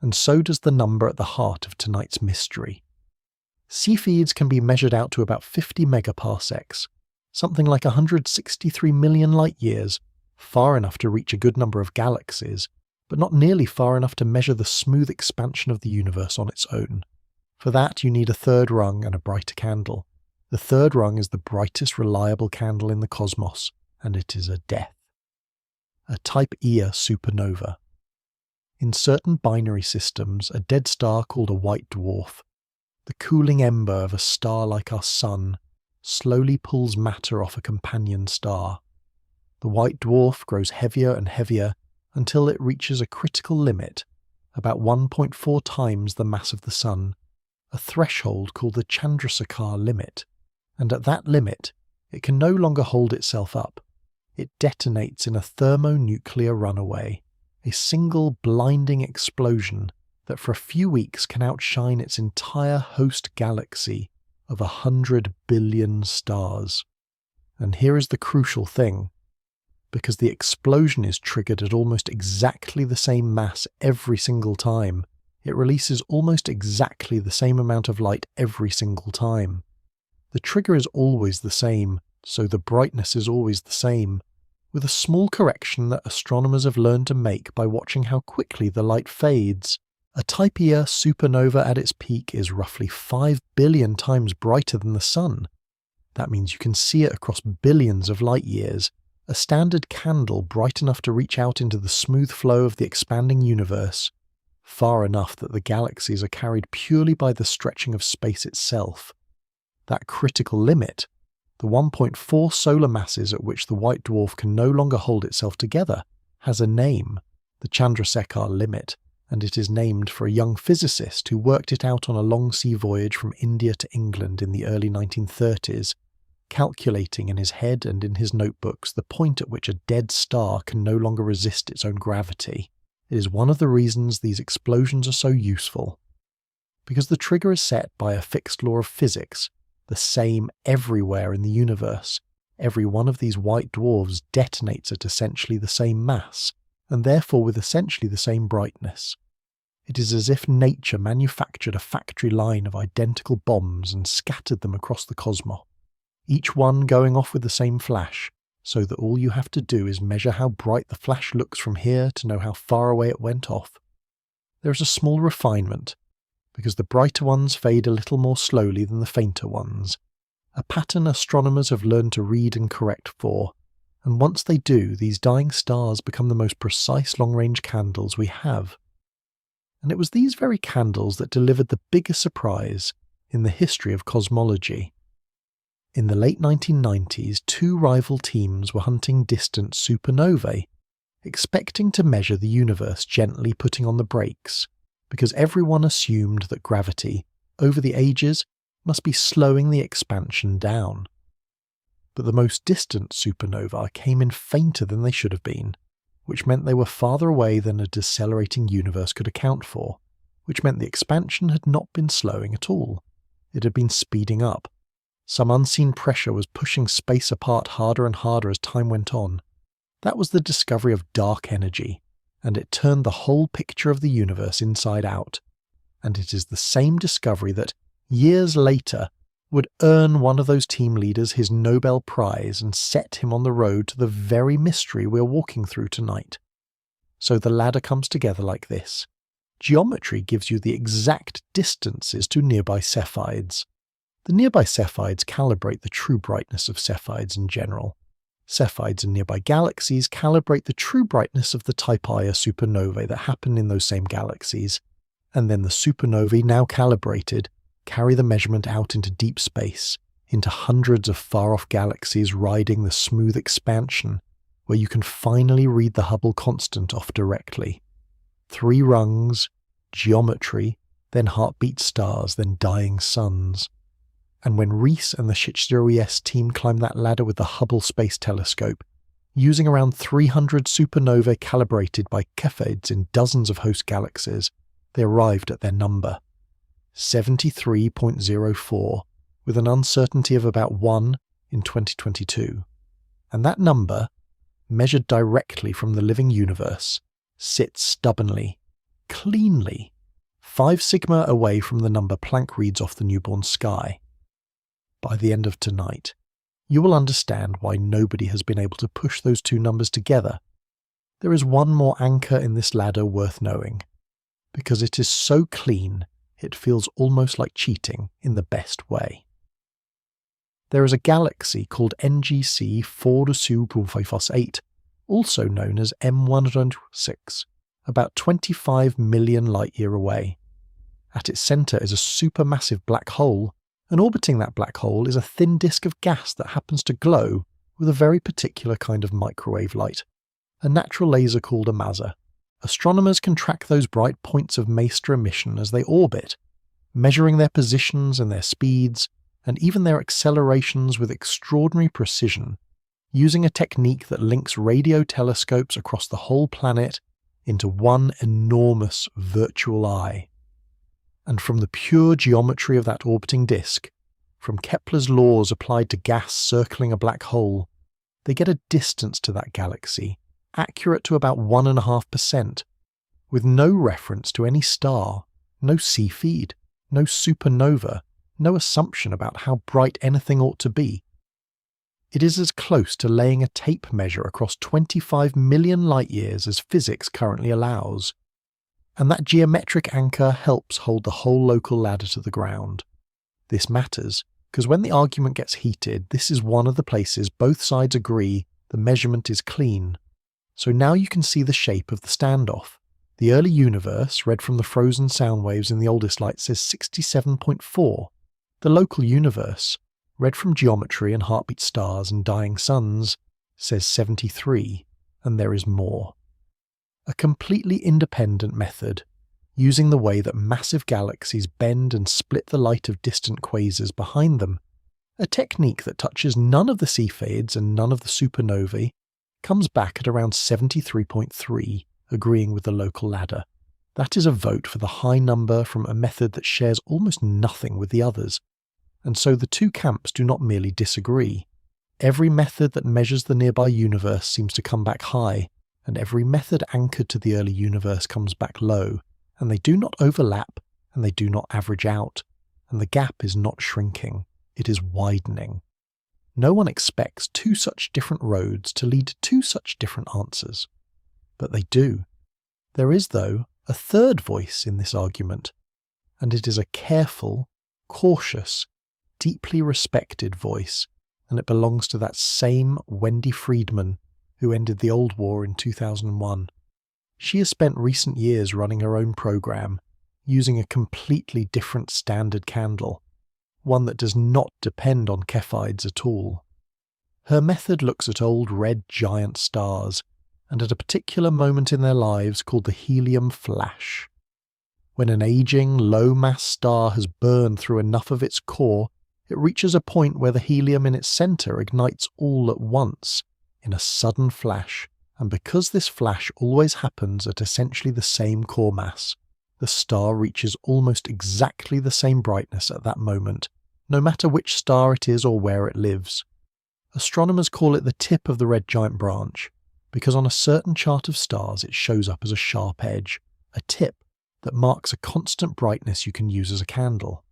and so does the number at the heart of tonight's mystery. Cepheids can be measured out to about 50 megaparsecs, something like 163 million light-years, far enough to reach a good number of galaxies, but not nearly far enough to measure the smooth expansion of the universe on its own. For that you need a third rung and a brighter candle. The third rung is the brightest reliable candle in the cosmos, and it is a death. A Type Ia supernova. In certain binary systems, a dead star called a white dwarf, the cooling ember of a star like our Sun, slowly pulls matter off a companion star. The white dwarf grows heavier and heavier until it reaches a critical limit, about 1.4 times the mass of the Sun, a threshold called the Chandrasekhar limit, and at that limit, it can no longer hold itself up. It detonates in a thermonuclear runaway, a single blinding explosion that for a few weeks can outshine its entire host galaxy of 100 billion stars. And here is the crucial thing. Because the explosion is triggered at almost exactly the same mass every single time, it releases almost exactly the same amount of light every single time. The trigger is always the same, so the brightness is always the same, with a small correction that astronomers have learned to make by watching how quickly the light fades. A Type Ia supernova at its peak is roughly 5 billion times brighter than the Sun. That means you can see it across billions of light years, a standard candle bright enough to reach out into the smooth flow of the expanding universe, far enough that the galaxies are carried purely by the stretching of space itself. That critical limit, the 1.4 solar masses at which the white dwarf can no longer hold itself together, has a name, the Chandrasekhar limit, and it is named for a young physicist who worked it out on a long sea voyage from India to England in the early 1930s, calculating in his head and in his notebooks the point at which a dead star can no longer resist its own gravity. It is one of the reasons these explosions are so useful. Because the trigger is set by a fixed law of physics, the same everywhere in the universe, every one of these white dwarfs detonates at essentially the same mass, and therefore with essentially the same brightness. It is as if nature manufactured a factory line of identical bombs and scattered them across the cosmos, each one going off with the same flash, so that all you have to do is measure how bright the flash looks from here to know how far away it went off. There is a small refinement, because the brighter ones fade a little more slowly than the fainter ones, a pattern astronomers have learned to read and correct for, and once they do, these dying stars become the most precise long-range candles we have. and it was these very candles that delivered the biggest surprise in the history of cosmology. In the late 1990s, two rival teams were hunting distant supernovae, expecting to measure the universe gently putting on the brakes, because everyone assumed that gravity, over the ages, must be slowing the expansion down. But the most distant supernovae came in fainter than they should have been, which meant they were farther away than a decelerating universe could account for, which meant the expansion had not been slowing at all. It had been speeding up. Some unseen pressure was pushing space apart harder and harder as time went on. That was the discovery of dark energy, and it turned the whole picture of the universe inside out. And it is the same discovery that, years later, would earn one of those team leaders his Nobel Prize and set him on the road to the very mystery we're walking through tonight. So the ladder comes together like this. Geometry gives you the exact distances to nearby Cepheids. The nearby Cepheids calibrate the true brightness of Cepheids in general. Cepheids in nearby galaxies calibrate the true brightness of the Type Ia supernovae that happen in those same galaxies, and then the supernovae, now calibrated, carry the measurement out into deep space, into hundreds of far-off galaxies riding the smooth expansion, where you can finally read the Hubble constant off directly. 3 rungs, geometry, then heartbeat stars, then dying suns. And when Riess and the JWST team climbed that ladder with the Hubble Space Telescope, using around 300 supernovae calibrated by Cepheids in dozens of host galaxies, they arrived at their number. 73.04, with an uncertainty of about 1 in 2022. And that number, measured directly from the living universe, sits stubbornly, cleanly, 5 sigma away from the number Planck reads off the newborn sky. By the end of tonight, you will understand why nobody has been able to push those two numbers together. There is one more anchor in this ladder worth knowing, because it is so clean it feels almost like cheating in the best way. There is a galaxy called NGC 4-8, also known as M106, about 25 million light-year away. At its centre is a supermassive black hole, and orbiting that black hole is a thin disk of gas that happens to glow with a very particular kind of microwave light, a natural laser called a maser. Astronomers can track those bright points of master emission as they orbit, measuring their positions and their speeds, and even their accelerations with extraordinary precision, using a technique that links radio telescopes across the whole planet into one enormous virtual eye. And from the pure geometry of that orbiting disk, from Kepler's laws applied to gas circling a black hole, they get a distance to that galaxy, accurate to about 1.5%, with no reference to any star, no Cepheid, no supernova, no assumption about how bright anything ought to be. It is as close to laying a tape measure across 25 million light-years as physics currently allows. And that geometric anchor helps hold the whole local ladder to the ground. This matters, because when the argument gets heated, this is one of the places both sides agree the measurement is clean. So now you can see the shape of the standoff. The early universe, read from the frozen sound waves in the oldest light, says 67.4. The local universe, read from geometry and heartbeat stars and dying suns, says 73, and there is more. A completely independent method, using the way that massive galaxies bend and split the light of distant quasars behind them, a technique that touches none of the Cepheids and none of the supernovae, comes back at around 73.3, agreeing with the local ladder. That is a vote for the high number from a method that shares almost nothing with the others. And so the two camps do not merely disagree. Every method that measures the nearby universe seems to come back high, and every method anchored to the early universe comes back low, and they do not overlap, and they do not average out, and the gap is not shrinking, it is widening. No one expects two such different roads to lead to two such different answers. But they do. There is, though, a third voice in this argument, and it is a careful, cautious, deeply respected voice, and it belongs to that same Wendy Friedman who ended the old war in 2001. She has spent recent years running her own program, using a completely different standard candle, one that does not depend on Cepheids at all. Her method looks at old red giant stars, and at a particular moment in their lives called the helium flash. When an aging, low-mass star has burned through enough of its core, it reaches a point where the helium in its centre ignites all at once, in a sudden flash, and because this flash always happens at essentially the same core mass, the star reaches almost exactly the same brightness at that moment, no matter which star it is or where it lives. Astronomers call it the tip of the red giant branch, because on a certain chart of stars it shows up as a sharp edge, a tip that marks a constant brightness you can use as a candle.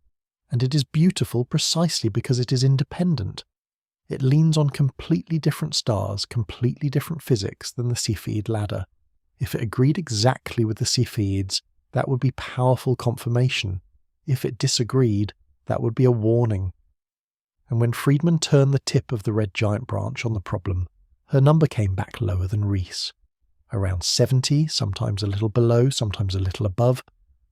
And it is beautiful precisely because it is independent. It leans on completely different stars, completely different physics than the Cepheid ladder. If it agreed exactly with the Cepheids, that would be powerful confirmation. If it disagreed, that would be a warning. And when Friedman turned the tip of the red giant branch on the problem, her number came back lower than Riess. Around 70, sometimes a little below, sometimes a little above,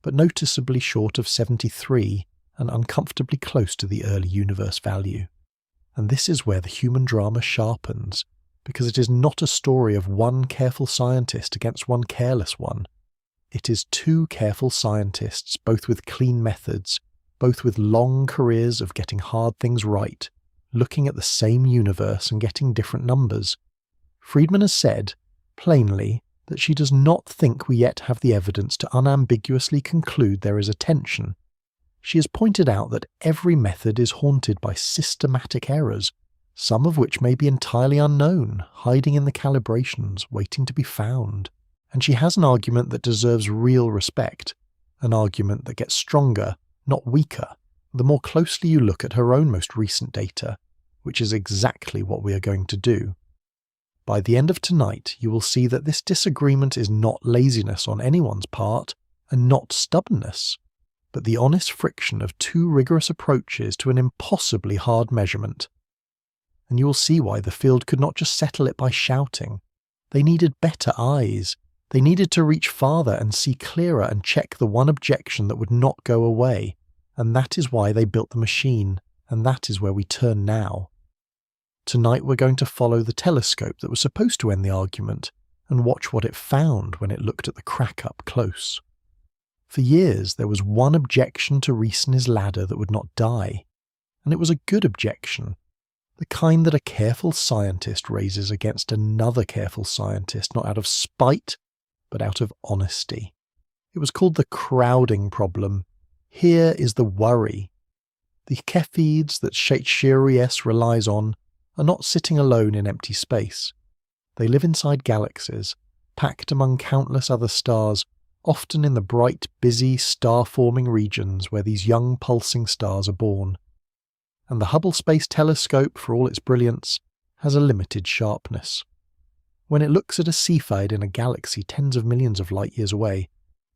but noticeably short of 73 and uncomfortably close to the early universe value. And this is where the human drama sharpens, because it is not a story of one careful scientist against one careless one. It is two careful scientists, both with clean methods, both with long careers of getting hard things right, looking at the same universe and getting different numbers. Friedman has said, plainly, that she does not think we yet have the evidence to unambiguously conclude there is a tension. She has pointed out that every method is haunted by systematic errors, some of which may be entirely unknown, hiding in the calibrations, waiting to be found. And she has an argument that deserves real respect, an argument that gets stronger, not weaker, the more closely you look at her own most recent data, which is exactly what we are going to do. By the end of tonight, you will see that this disagreement is not laziness on anyone's part, and not stubbornness, but the honest friction of two rigorous approaches to an impossibly hard measurement. And you will see why the field could not just settle it by shouting. They needed better eyes. They needed to reach farther and see clearer and check the one objection that would not go away, and that is why they built the machine, and that is where we turn now. Tonight we're going to follow the telescope that was supposed to end the argument, and watch what it found when it looked at the crack up close. For years there was one objection to Riess and his ladder that would not die, and it was a good objection, the kind that a careful scientist raises against another careful scientist, not out of spite, but out of honesty. It was called the crowding problem. Here is the worry. The Cepheids that James relies on are not sitting alone in empty space. They live inside galaxies, packed among countless other stars, often in the bright, busy, star-forming regions where these young pulsing stars are born. And the Hubble Space Telescope, for all its brilliance, has a limited sharpness. When it looks at a Cepheid in a galaxy tens of millions of light-years away,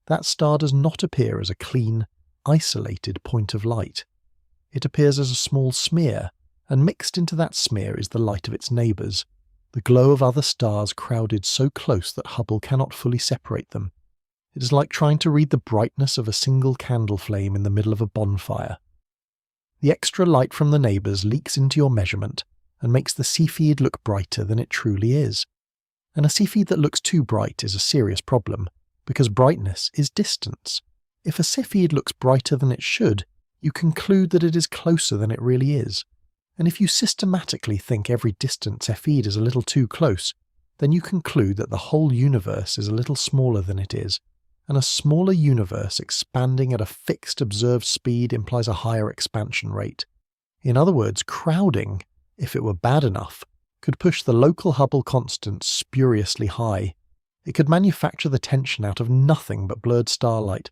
that star does not appear as a clean, isolated point of light. It appears as a small smear, and mixed into that smear is the light of its neighbours, the glow of other stars crowded so close that Hubble cannot fully separate them. It is like trying to read the brightness of a single candle flame in the middle of a bonfire. The extra light from the neighbours leaks into your measurement and makes the Cepheid look brighter than it truly is. And a Cepheid that looks too bright is a serious problem, because brightness is distance. If a Cepheid looks brighter than it should, you conclude that it is closer than it really is. And if you systematically think every distant Cepheid is a little too close, then you conclude that the whole universe is a little smaller than it is, and a smaller universe expanding at a fixed observed speed implies a higher expansion rate. In other words, crowding, if it were bad enough, could push the local Hubble constant spuriously high. It could manufacture the tension out of nothing but blurred starlight.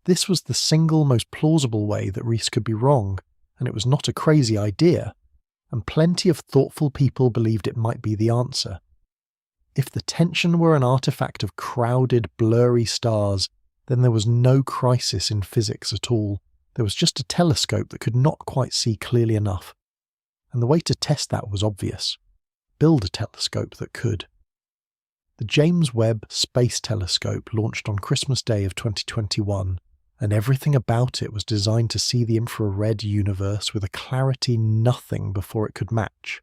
This was the single most plausible way that Riess could be wrong, and it was not a crazy idea, and plenty of thoughtful people believed it might be the answer. If the tension were an artifact of crowded, blurry stars, then there was no crisis in physics at all. There was just a telescope that could not quite see clearly enough. And the way to test that was obvious. Build a telescope that could. The James Webb Space Telescope launched on Christmas Day of 2021, and everything about it was designed to see the infrared universe with a clarity nothing before it could match.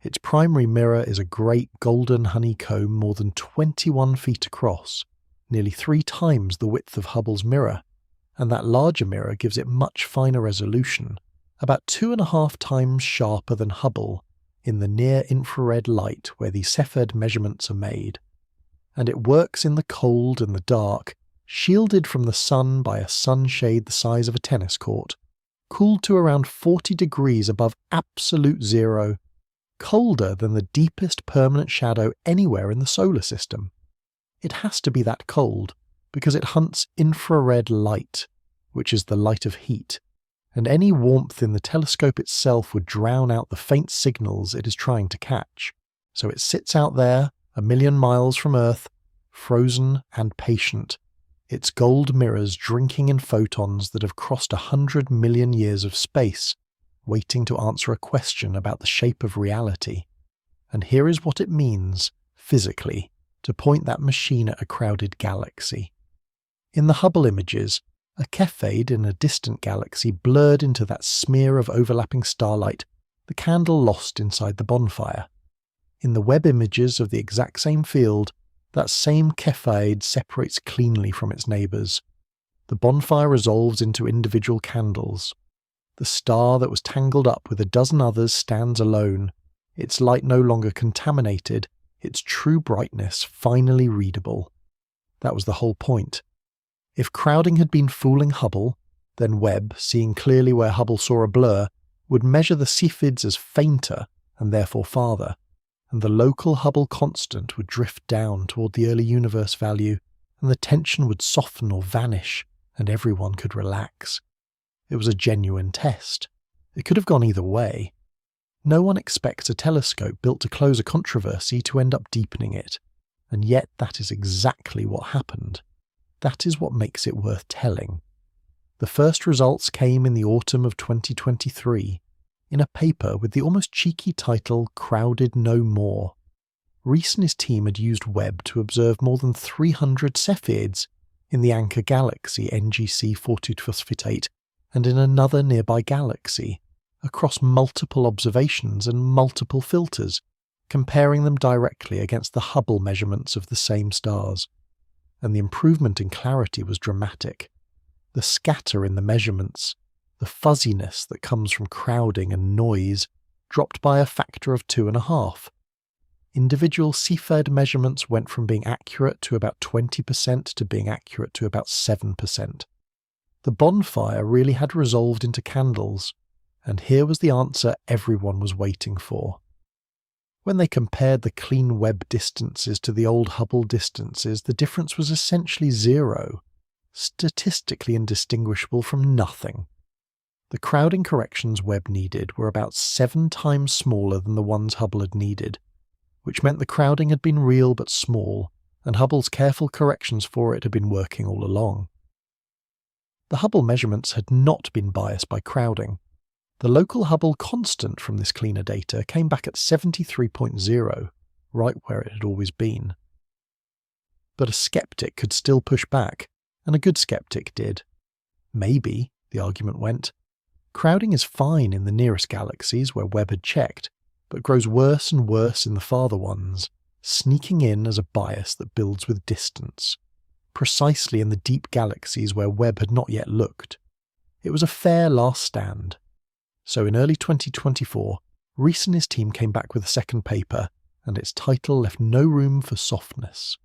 Its primary mirror is a great golden honeycomb more than 21 feet across, nearly 3 times the width of Hubble's mirror, and that larger mirror gives it much finer resolution, about 2.5 times sharper than Hubble, in the near-infrared light where the Cepheid measurements are made. And it works in the cold and the dark, shielded from the sun by a sunshade the size of a tennis court, cooled to around 40 degrees above absolute zero, colder than the deepest permanent shadow anywhere in the solar system. It has to be that cold, because it hunts infrared light, which is the light of heat, and any warmth in the telescope itself would drown out the faint signals it is trying to catch. So it sits out there, 1,000,000 miles from Earth, frozen and patient, its gold mirrors drinking in photons that have crossed 100 million years of space, waiting to answer a question about the shape of reality. And here is what it means, physically, to point that machine at a crowded galaxy. In the Hubble images, a Cepheid in a distant galaxy blurred into that smear of overlapping starlight, the candle lost inside the bonfire. In the Webb images of the exact same field, that same Cepheid separates cleanly from its neighbours. The bonfire resolves into individual candles. The star that was tangled up with a dozen others stands alone, its light no longer contaminated, its true brightness finally readable. That was the whole point. If crowding had been fooling Hubble, then Webb, seeing clearly where Hubble saw a blur, would measure the Cepheids as fainter and therefore farther, and the local Hubble constant would drift down toward the early universe value, and the tension would soften or vanish, and everyone could relax. It was a genuine test. It could have gone either way. No one expects a telescope built to close a controversy to end up deepening it, and yet that is exactly what happened. That is what makes it worth telling. The first results came in the autumn of 2023, in a paper with the almost cheeky title Crowded No More. Riess and his team had used Webb to observe more than 300 Cepheids in the anchor galaxy NGC 4228 and in another nearby galaxy, across multiple observations and multiple filters, comparing them directly against the Hubble measurements of the same stars. And the improvement in clarity was dramatic. The scatter in the measurements, the fuzziness that comes from crowding and noise, dropped by a factor of 2.5. Individual Cepheid measurements went from being accurate to about 20% to being accurate to about 7%. The bonfire really had resolved into candles, and here was the answer everyone was waiting for. When they compared the clean Webb distances to the old Hubble distances, the difference was essentially zero, statistically indistinguishable from nothing. The crowding corrections Webb needed were about 7 times smaller than the ones Hubble had needed, which meant the crowding had been real but small, and Hubble's careful corrections for it had been working all along. The Hubble measurements had not been biased by crowding. The local Hubble constant from this cleaner data came back at 73.0, right where it had always been. But a skeptic could still push back, and a good skeptic did. Maybe, the argument went, crowding is fine in the nearest galaxies where Webb had checked, but grows worse and worse in the farther ones, sneaking in as a bias that builds with distance, precisely in the deep galaxies where Webb had not yet looked. It was a fair last stand. So in early 2024, Riess and his team came back with a second paper, and its title left no room for softness.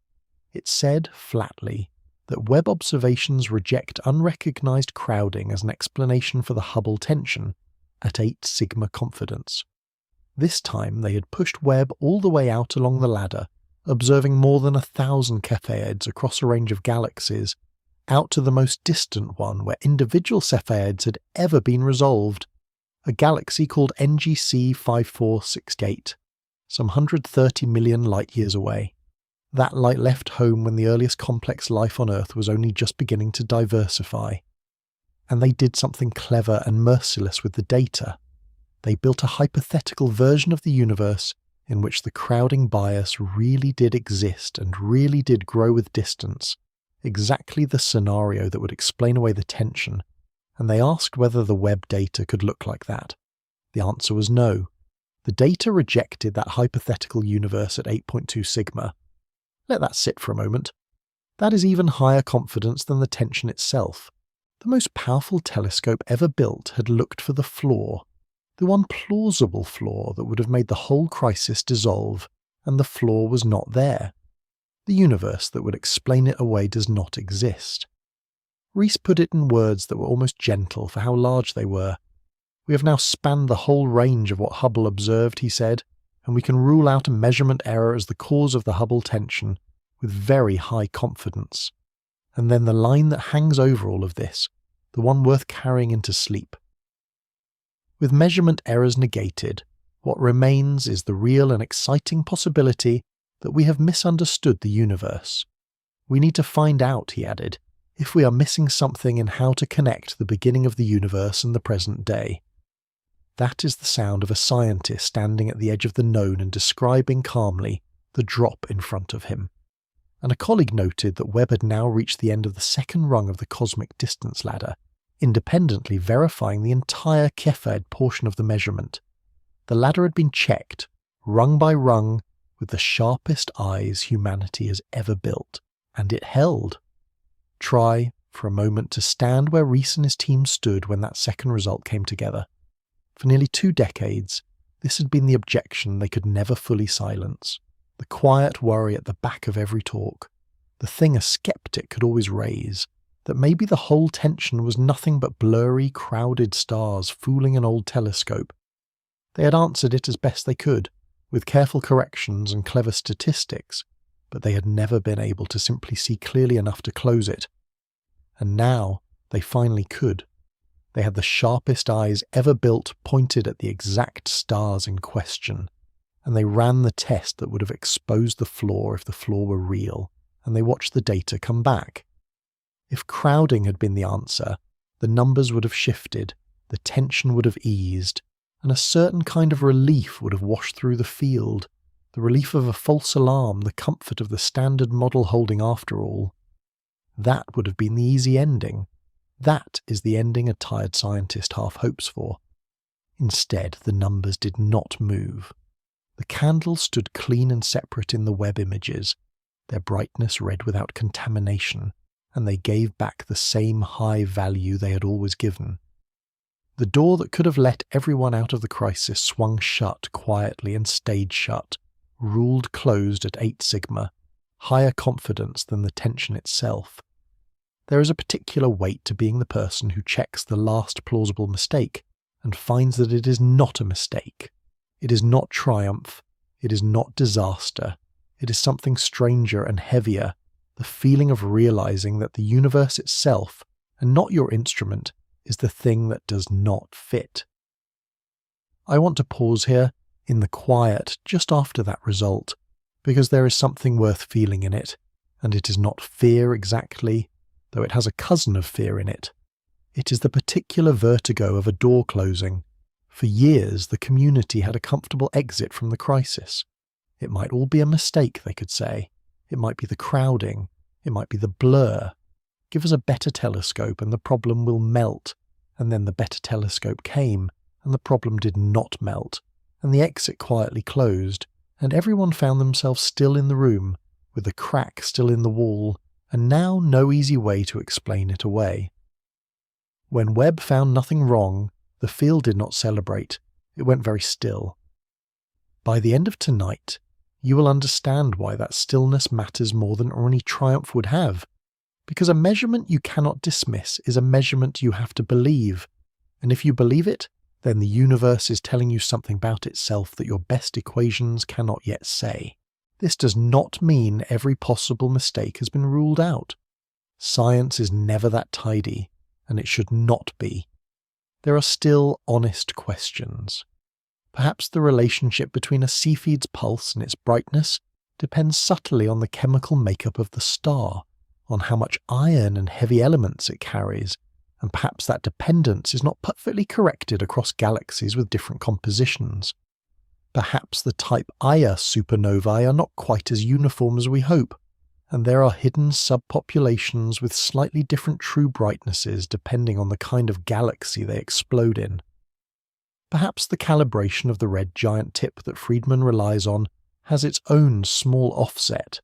It said, flatly, that Webb observations reject unrecognized crowding as an explanation for the Hubble tension at 8 sigma confidence. This time they had pushed Webb all the way out along the ladder, observing more than 1,000 Cepheids across a range of galaxies, out to the most distant one where individual Cepheids had ever been resolved, a galaxy called NGC 5468, some 130 million light-years away. That light left home when the earliest complex life on Earth was only just beginning to diversify. And they did something clever and merciless with the data. They built a hypothetical version of the universe in which the crowding bias really did exist and really did grow with distance, exactly the scenario that would explain away the tension, and they asked whether the Webb data could look like that. The answer was no. The data rejected that hypothetical universe at 8.2 sigma. Let that sit for a moment. That is even higher confidence than the tension itself. The most powerful telescope ever built had looked for the flaw, the one plausible flaw that would have made the whole crisis dissolve, and the flaw was not there. The universe that would explain it away does not exist. Riess put it in words that were almost gentle for how large they were. We have now spanned the whole range of what Hubble observed, he said, and we can rule out a measurement error as the cause of the Hubble tension with very high confidence. And then the line that hangs over all of this, the one worth carrying into sleep. With measurement errors negated, what remains is the real and exciting possibility that we have misunderstood the universe. We need to find out, he added, if we are missing something in how to connect the beginning of the universe and the present day. That is the sound of a scientist standing at the edge of the known and describing calmly the drop in front of him. And a colleague noted that Webb had now reached the end of the second rung of the cosmic distance ladder, independently verifying the entire Cepheid portion of the measurement. The ladder had been checked, rung by rung, with the sharpest eyes humanity has ever built, and it held. Try, for a moment, to stand where Riess and his team stood when that second result came together. For nearly 2 decades, this had been the objection they could never fully silence. The quiet worry at the back of every talk, the thing a skeptic could always raise, that maybe the whole tension was nothing but blurry, crowded stars fooling an old telescope. They had answered it as best they could, with careful corrections and clever statistics, but they had never been able to simply see clearly enough to close it. And now they finally could. They had the sharpest eyes ever built pointed at the exact stars in question. And they ran the test that would have exposed the flaw if the flaw were real, and they watched the data come back. If crowding had been the answer, the numbers would have shifted, the tension would have eased, and a certain kind of relief would have washed through the field, the relief of a false alarm, the comfort of the standard model holding after all. That would have been the easy ending. That is the ending a tired scientist half hopes for. Instead, the numbers did not move. The candles stood clean and separate in the Webb images, their brightness red without contamination, and they gave back the same high value they had always given. The door that could have let everyone out of the crisis swung shut quietly and stayed shut, ruled closed at 8 sigma, higher confidence than the tension itself. There is a particular weight to being the person who checks the last plausible mistake and finds that it is not a mistake. It is not triumph, it is not disaster, it is something stranger and heavier, the feeling of realizing that the universe itself, and not your instrument, is the thing that does not fit. I want to pause here, in the quiet just after that result, because there is something worth feeling in it, and it is not fear exactly, though it has a cousin of fear in it. It is the particular vertigo of a door closing. For years, the community had a comfortable exit from the crisis. It might all be a mistake, they could say. It might be the crowding. It might be the blur. Give us a better telescope and the problem will melt. And then the better telescope came, and the problem did not melt, and the exit quietly closed, and everyone found themselves still in the room, with the crack still in the wall, and now no easy way to explain it away. When Webb found nothing wrong, the field did not celebrate. It went very still. By the end of tonight, you will understand why that stillness matters more than any triumph would have, because a measurement you cannot dismiss is a measurement you have to believe, and if you believe it, then the universe is telling you something about itself that your best equations cannot yet say. This does not mean every possible mistake has been ruled out. Science is never that tidy, and it should not be. There are still honest questions. Perhaps the relationship between a Cepheid's pulse and its brightness depends subtly on the chemical makeup of the star, on how much iron and heavy elements it carries, and perhaps that dependence is not perfectly corrected across galaxies with different compositions. Perhaps the type Ia supernovae are not quite as uniform as we hope, and there are hidden subpopulations with slightly different true brightnesses depending on the kind of galaxy they explode in. Perhaps the calibration of the red giant tip that Friedman relies on has its own small offset.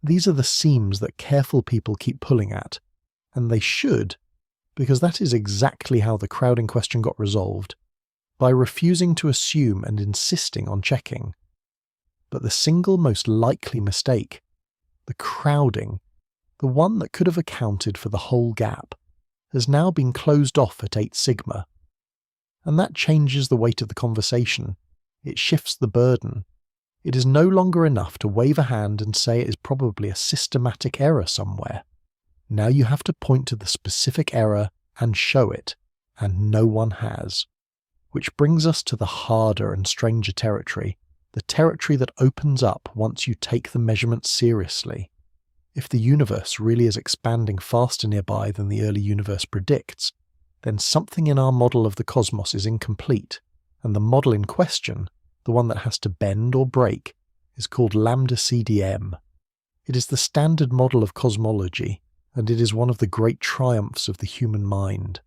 These are the seams that careful people keep pulling at, and they should, because that is exactly how the crowding question got resolved, by refusing to assume and insisting on checking. But the single most likely mistake, the crowding, the one that could have accounted for the whole gap, has now been closed off at 8 sigma. And that changes the weight of the conversation. It shifts the burden. It is no longer enough to wave a hand and say it is probably a systematic error somewhere. Now you have to point to the specific error and show it, and no one has. Which brings us to the harder and stranger territory, the territory that opens up once you take the measurement seriously. If the universe really is expanding faster nearby than the early universe predicts, then something in our model of the cosmos is incomplete, and the model in question, the one that has to bend or break, is called Lambda-CDM. It is the standard model of cosmology, and it is one of the great triumphs of the human mind.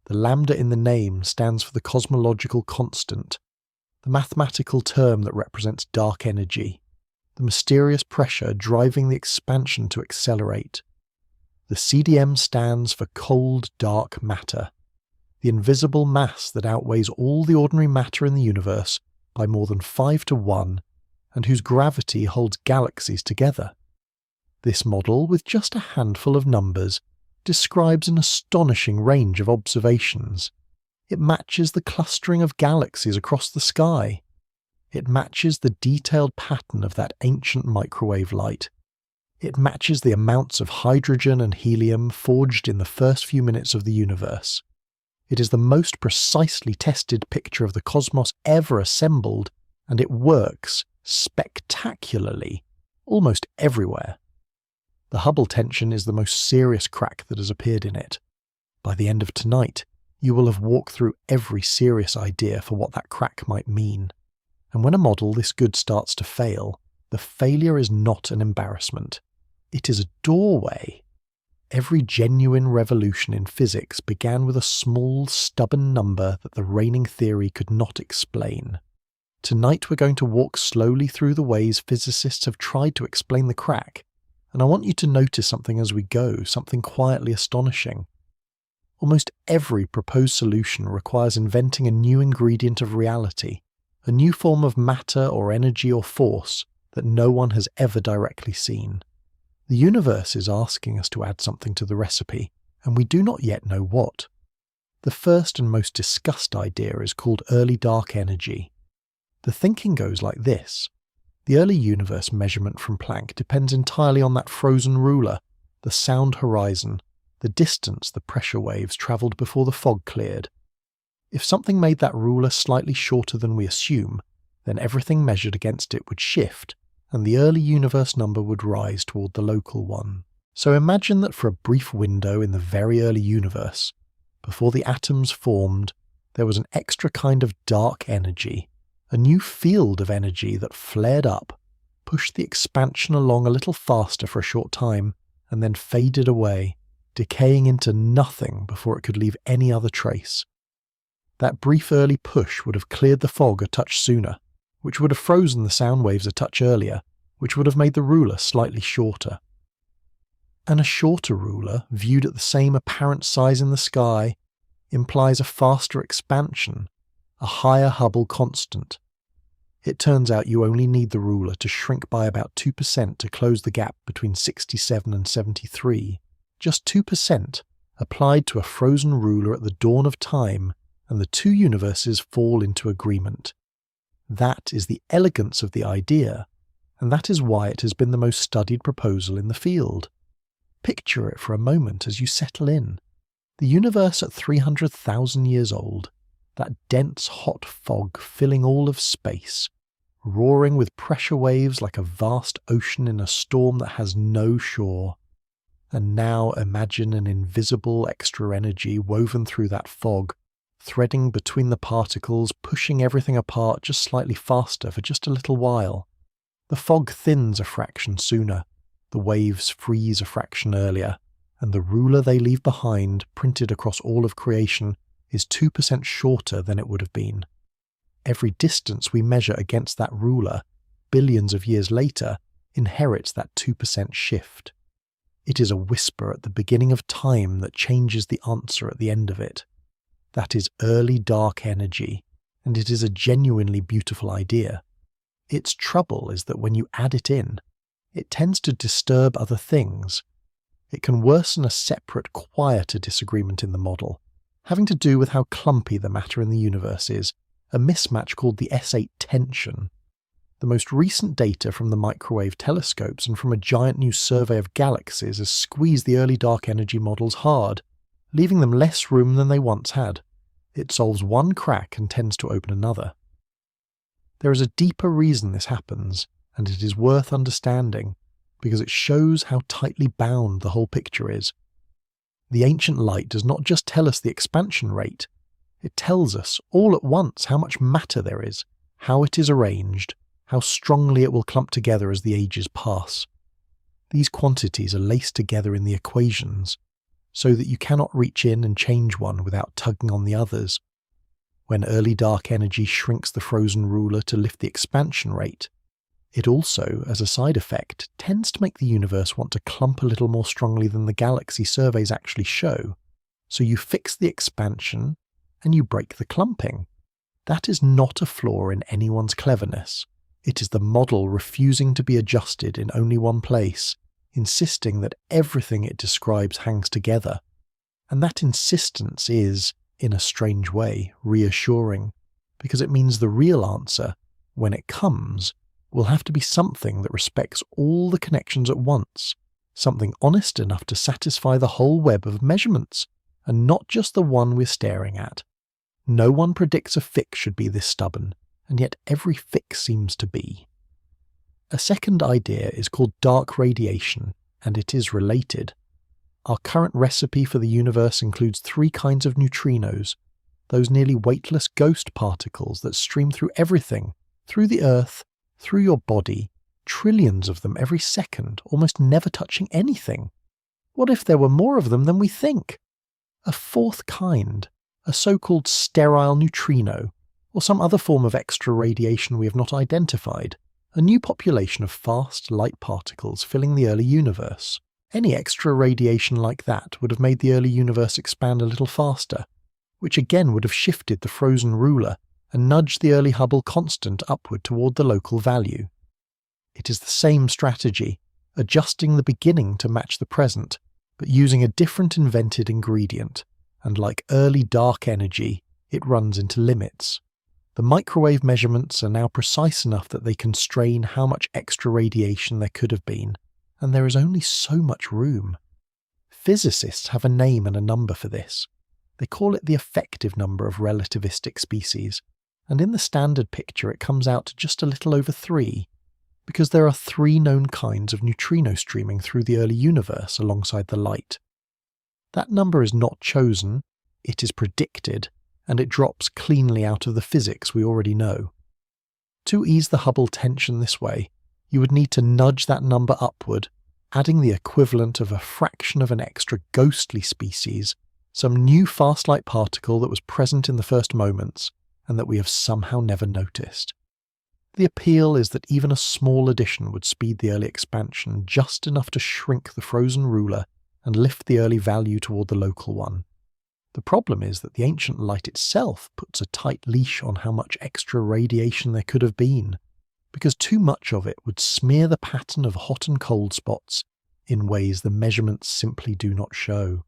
The lambda in the name stands for the cosmological constant, the mathematical term that represents dark energy, the mysterious pressure driving the expansion to accelerate. The CDM stands for cold, dark matter, the invisible mass that outweighs all the ordinary matter in the universe by more than 5 to 1, and whose gravity holds galaxies together. This model, with just a handful of numbers, describes an astonishing range of observations. It matches the clustering of galaxies across the sky. It matches the detailed pattern of that ancient microwave light. It matches the amounts of hydrogen and helium forged in the first few minutes of the universe. It is the most precisely tested picture of the cosmos ever assembled, and it works spectacularly, almost everywhere. The Hubble tension is the most serious crack that has appeared in it. By the end of tonight, you will have walked through every serious idea for what that crack might mean. And when a model this good starts to fail, the failure is not an embarrassment. It is a doorway. Every genuine revolution in physics began with a small, stubborn number that the reigning theory could not explain. Tonight we're going to walk slowly through the ways physicists have tried to explain the crack, and I want you to notice something as we go, something quietly astonishing. Almost every proposed solution requires inventing a new ingredient of reality, a new form of matter or energy or force that no one has ever directly seen. The universe is asking us to add something to the recipe, and we do not yet know what. The first and most discussed idea is called early dark energy. The thinking goes like this. The early universe measurement from Planck depends entirely on that frozen ruler, the sound horizon, the distance the pressure waves travelled before the fog cleared. If something made that ruler slightly shorter than we assume, then everything measured against it would shift, and the early universe number would rise toward the local one. So imagine that for a brief window in the very early universe, before the atoms formed, there was an extra kind of dark energy, a new field of energy that flared up, pushed the expansion along a little faster for a short time, and then faded away, decaying into nothing before it could leave any other trace. That brief early push would have cleared the fog a touch sooner, which would have frozen the sound waves a touch earlier, which would have made the ruler slightly shorter. And a shorter ruler, viewed at the same apparent size in the sky, implies a faster expansion, a higher Hubble constant. It turns out you only need the ruler to shrink by about 2% to close the gap between 67 and 73. Just 2%, applied to a frozen ruler at the dawn of time, and the two universes fall into agreement. That is the elegance of the idea, and that is why it has been the most studied proposal in the field. Picture it for a moment as you settle in. The universe at 300,000 years old, that dense hot fog filling all of space, roaring with pressure waves like a vast ocean in a storm that has no shore. And now imagine an invisible extra energy woven through that fog, threading between the particles, pushing everything apart just slightly faster for just a little while. The fog thins a fraction sooner, the waves freeze a fraction earlier, and the ruler they leave behind, printed across all of creation, is 2% shorter than it would have been. Every distance we measure against that ruler, billions of years later, inherits that 2% shift. It is a whisper at the beginning of time that changes the answer at the end of it. That is early dark energy, and it is a genuinely beautiful idea. Its trouble is that when you add it in, it tends to disturb other things. It can worsen a separate, quieter disagreement in the model, having to do with how clumpy the matter in the universe is, a mismatch called the S8 tension. The most recent data from the microwave telescopes and from a giant new survey of galaxies has squeezed the early dark energy models hard, leaving them less room than they once had. It solves one crack and tends to open another. There is a deeper reason this happens, and it is worth understanding, because it shows how tightly bound the whole picture is. The ancient light does not just tell us the expansion rate, it tells us all at once how much matter there is, how it is arranged, how strongly it will clump together as the ages pass. These quantities are laced together in the equations, so that you cannot reach in and change one without tugging on the others. When early dark energy shrinks the frozen ruler to lift the expansion rate, it also, as a side effect, tends to make the universe want to clump a little more strongly than the galaxy surveys actually show. So you fix the expansion, and you break the clumping. That is not a flaw in anyone's cleverness. It is the model refusing to be adjusted in only one place, insisting that everything it describes hangs together. And that insistence is, in a strange way, reassuring, because it means the real answer, when it comes, will have to be something that respects all the connections at once, something honest enough to satisfy the whole web of measurements, and not just the one we're staring at. No one predicts a fix should be this stubborn, and yet every fix seems to be. A second idea is called dark radiation, and it is related. Our current recipe for the universe includes 3 kinds of neutrinos, those nearly weightless ghost particles that stream through everything, through the Earth, through your body, trillions of them every second, almost never touching anything. What if there were more of them than we think? A 4th kind, a so-called sterile neutrino, or some other form of extra radiation we have not identified, a new population of fast light particles filling the early universe. Any extra radiation like that would have made the early universe expand a little faster, which again would have shifted the frozen ruler and nudged the early Hubble constant upward toward the local value. It is the same strategy, adjusting the beginning to match the present, but using a different invented ingredient, and like early dark energy, it runs into limits. The microwave measurements are now precise enough that they constrain how much extra radiation there could have been, and there is only so much room. Physicists have a name and a number for this. They call it the effective number of relativistic species, and in the standard picture it comes out to just a little over 3, because there are 3 known kinds of neutrino streaming through the early universe alongside the light. That number is not chosen, it is predicted, and it drops cleanly out of the physics we already know. To ease the Hubble tension this way, you would need to nudge that number upward, adding the equivalent of a fraction of an extra ghostly species, some new fast light particle that was present in the first moments, and that we have somehow never noticed. The appeal is that even a small addition would speed the early expansion just enough to shrink the frozen ruler and lift the early value toward the local one. The problem is that the ancient light itself puts a tight leash on how much extra radiation there could have been, because too much of it would smear the pattern of hot and cold spots in ways the measurements simply do not show.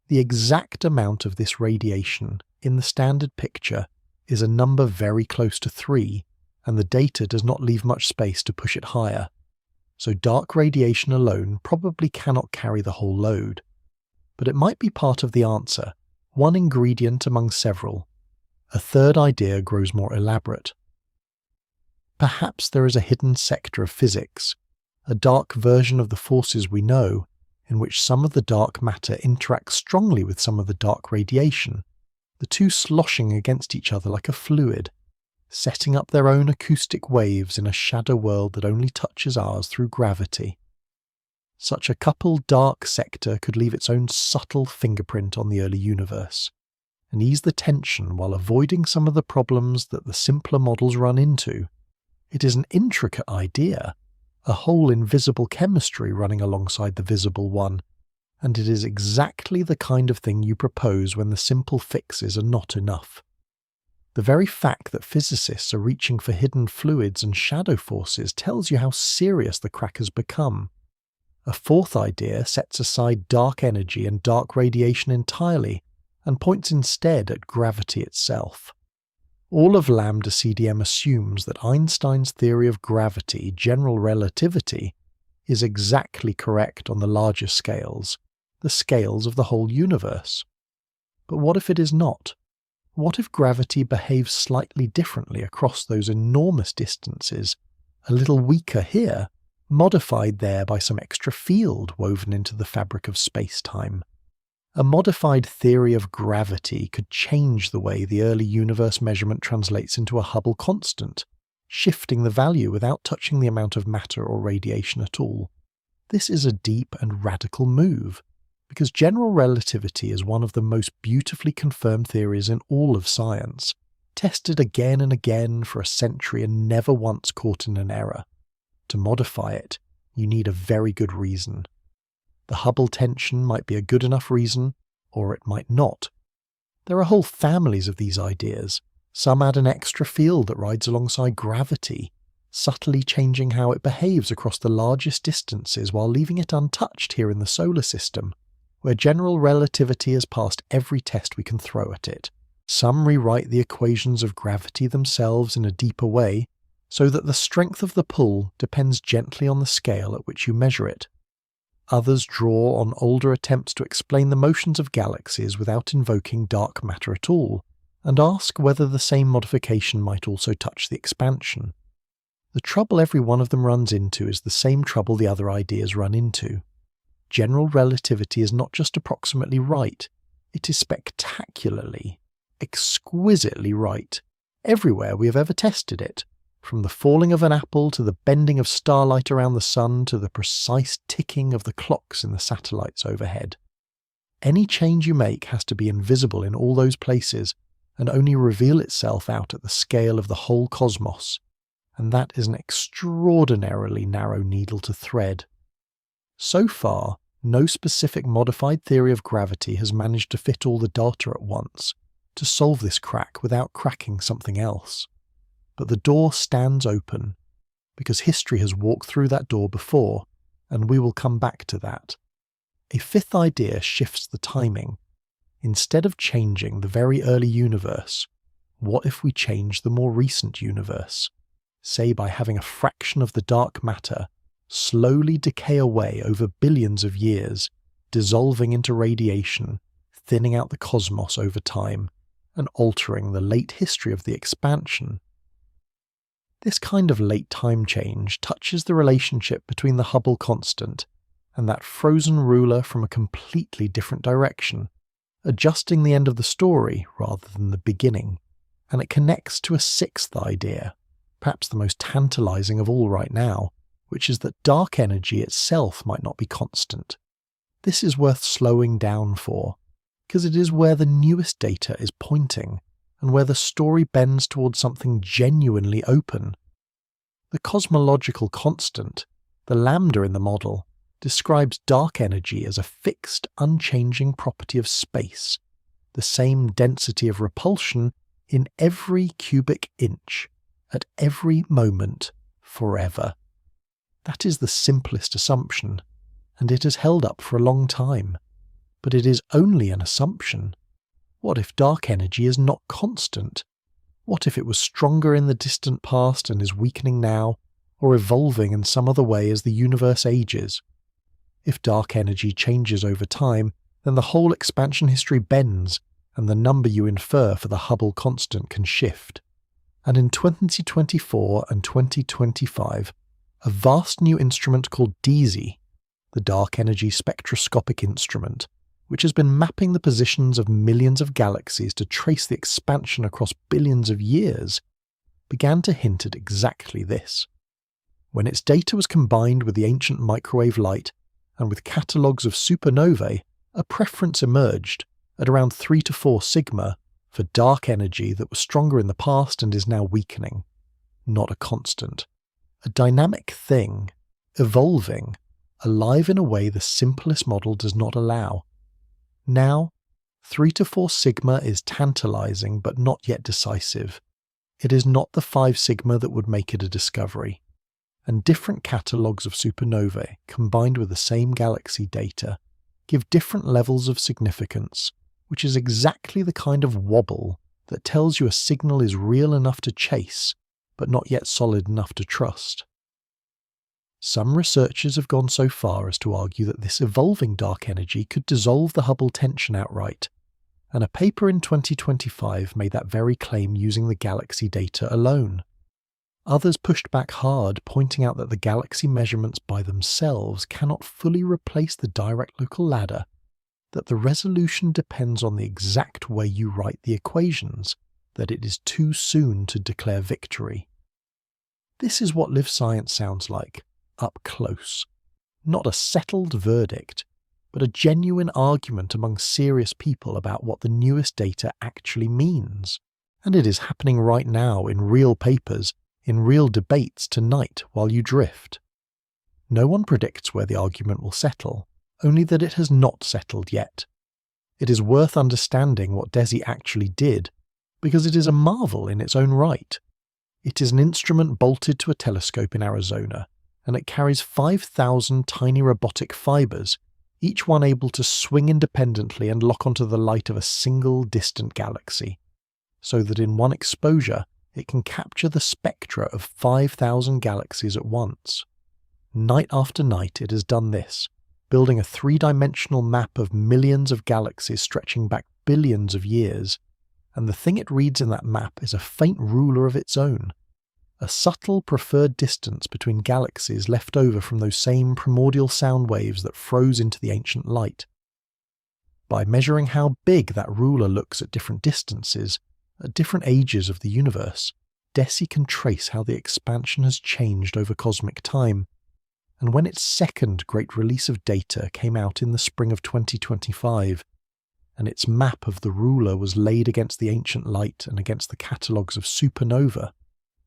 The exact amount of this radiation in the standard picture is a number very close to 3, and the data does not leave much space to push it higher, so dark radiation alone probably cannot carry the whole load. But it might be part of the answer, one ingredient among several. A third idea grows more elaborate. Perhaps there is a hidden sector of physics, a dark version of the forces we know, in which some of the dark matter interacts strongly with some of the dark radiation, the two sloshing against each other like a fluid, setting up their own acoustic waves in a shadow world that only touches ours through gravity. Such a coupled dark sector could leave its own subtle fingerprint on the early universe, and ease the tension while avoiding some of the problems that the simpler models run into. It is an intricate idea, a whole invisible chemistry running alongside the visible one, and it is exactly the kind of thing you propose when the simple fixes are not enough. The very fact that physicists are reaching for hidden fluids and shadow forces tells you how serious the crack has become. A fourth idea sets aside dark energy and dark radiation entirely, and points instead at gravity itself. All of Lambda-CDM assumes that Einstein's theory of gravity, general relativity, is exactly correct on the larger scales, the scales of the whole universe. But what if it is not? What if gravity behaves slightly differently across those enormous distances, a little weaker here, modified there by some extra field woven into the fabric of space-time? A modified theory of gravity could change the way the early universe measurement translates into a Hubble constant, shifting the value without touching the amount of matter or radiation at all. This is a deep and radical move, because general relativity is one of the most beautifully confirmed theories in all of science, tested again and again for a century and never once caught in an error. To modify it, you need a very good reason. The Hubble tension might be a good enough reason, or it might not. There are whole families of these ideas. Some add an extra field that rides alongside gravity, subtly changing how it behaves across the largest distances while leaving it untouched here in the solar system, where general relativity has passed every test we can throw at it. Some rewrite the equations of gravity themselves in a deeper way, so that the strength of the pull depends gently on the scale at which you measure it. Others draw on older attempts to explain the motions of galaxies without invoking dark matter at all, and ask whether the same modification might also touch the expansion. The trouble every one of them runs into is the same trouble the other ideas run into. General relativity is not just approximately right, it is spectacularly, exquisitely right, everywhere we have ever tested it. From the falling of an apple to the bending of starlight around the sun to the precise ticking of the clocks in the satellites overhead. Any change you make has to be invisible in all those places and only reveal itself out at the scale of the whole cosmos, and that is an extraordinarily narrow needle to thread. So far, no specific modified theory of gravity has managed to fit all the data at once, to solve this crack without cracking something else. But the door stands open, because history has walked through that door before, and we will come back to that. A fifth idea shifts the timing. Instead of changing the very early universe, what if we change the more recent universe? Say by having a fraction of the dark matter slowly decay away over billions of years, dissolving into radiation, thinning out the cosmos over time, and altering the late history of the expansion. This kind of late time change touches the relationship between the Hubble constant and that frozen ruler from a completely different direction, adjusting the end of the story rather than the beginning, and it connects to a sixth idea, perhaps the most tantalizing of all right now, which is that dark energy itself might not be constant. This is worth slowing down for, because it is where the newest data is pointing, and where the story bends towards something genuinely open. The cosmological constant, the lambda in the model, describes dark energy as a fixed, unchanging property of space, the same density of repulsion in every cubic inch, at every moment, forever. That is the simplest assumption, and it has held up for a long time. But it is only an assumption. What if dark energy is not constant? What if it was stronger in the distant past and is weakening now, or evolving in some other way as the universe ages? If dark energy changes over time, then the whole expansion history bends, and the number you infer for the Hubble constant can shift. And in 2024 and 2025, a vast new instrument called DESI, the Dark Energy Spectroscopic Instrument, which has been mapping the positions of millions of galaxies to trace the expansion across billions of years, began to hint at exactly this. When its data was combined with the ancient microwave light and with catalogues of supernovae, a preference emerged at around 3 to 4 sigma for dark energy that was stronger in the past and is now weakening. Not a constant. A dynamic thing, evolving, alive in a way the simplest model does not allow. Now, 3 to 4 sigma is tantalizing but not yet decisive. It is not the 5 sigma that would make it a discovery. And different catalogues of supernovae, combined with the same galaxy data, give different levels of significance, which is exactly the kind of wobble that tells you a signal is real enough to chase, but not yet solid enough to trust. Some researchers have gone so far as to argue that this evolving dark energy could dissolve the Hubble tension outright, and a paper in 2025 made that very claim using the galaxy data alone. Others pushed back hard, pointing out that the galaxy measurements by themselves cannot fully replace the direct local ladder, that the resolution depends on the exact way you write the equations, that it is too soon to declare victory. This is what live science sounds like, up close. Not a settled verdict, but a genuine argument among serious people about what the newest data actually means. And it is happening right now in real papers, in real debates tonight while you drift. No one predicts where the argument will settle, only that it has not settled yet. It is worth understanding what DESI actually did, because it is a marvel in its own right. It is an instrument bolted to a telescope in Arizona, and it carries 5,000 tiny robotic fibers, each one able to swing independently and lock onto the light of a single distant galaxy, so that in one exposure it can capture the spectra of 5,000 galaxies at once. Night after night it has done this, building a 3-dimensional map of millions of galaxies stretching back billions of years, and the thing it reads in that map is a faint ruler of its own, a subtle preferred distance between galaxies left over from those same primordial sound waves that froze into the ancient light. By measuring how big that ruler looks at different distances, at different ages of the universe, DESI can trace how the expansion has changed over cosmic time, and when its second great release of data came out in the spring of 2025, and its map of the ruler was laid against the ancient light and against the catalogues of supernova,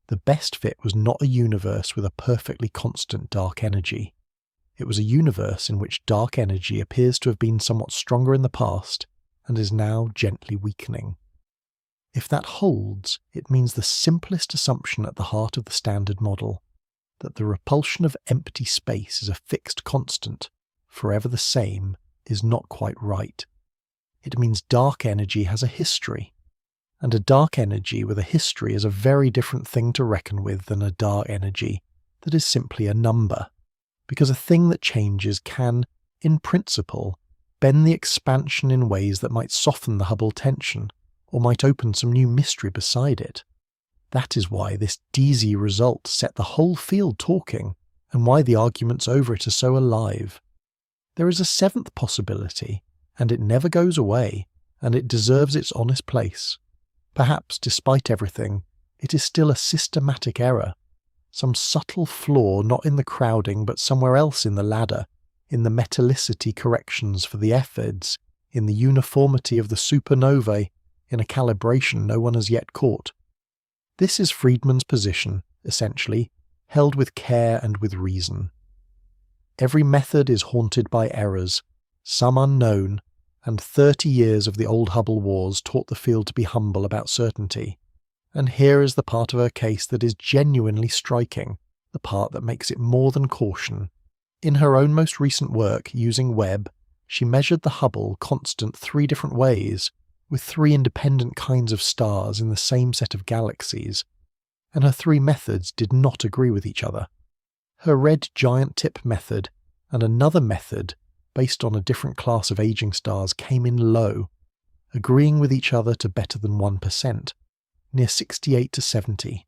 the best fit was not a universe with a perfectly constant dark energy. It was a universe in which dark energy appears to have been somewhat stronger in the past and is now gently weakening. If that holds, it means the simplest assumption at the heart of the standard model, that the repulsion of empty space is a fixed constant, forever the same, is not quite right. It means dark energy has a history, and a dark energy with a history is a very different thing to reckon with than a dark energy that is simply a number, because a thing that changes can, in principle, bend the expansion in ways that might soften the Hubble tension, or might open some new mystery beside it. That is why this DESI result set the whole field talking, and why the arguments over it are so alive. There is a 7th possibility, and it never goes away, and it deserves its honest place. Perhaps, despite everything, it is still a systematic error, some subtle flaw not in the crowding but somewhere else in the ladder, in the metallicity corrections for the Cephids, in the uniformity of the supernovae, in a calibration no one has yet caught. This is Friedman's position, essentially, held with care and with reason. Every method is haunted by errors, some unknown, and 30 years of the old Hubble wars taught the field to be humble about certainty. And here is the part of her case that is genuinely striking, the part that makes it more than caution. In her own most recent work, using Webb, she measured the Hubble constant 3 different ways, with 3 independent kinds of stars in the same set of galaxies, and her 3 methods did not agree with each other. Her red giant tip method and another method based on a different class of aging stars came in low, agreeing with each other to better than 1%, near 68 to 70.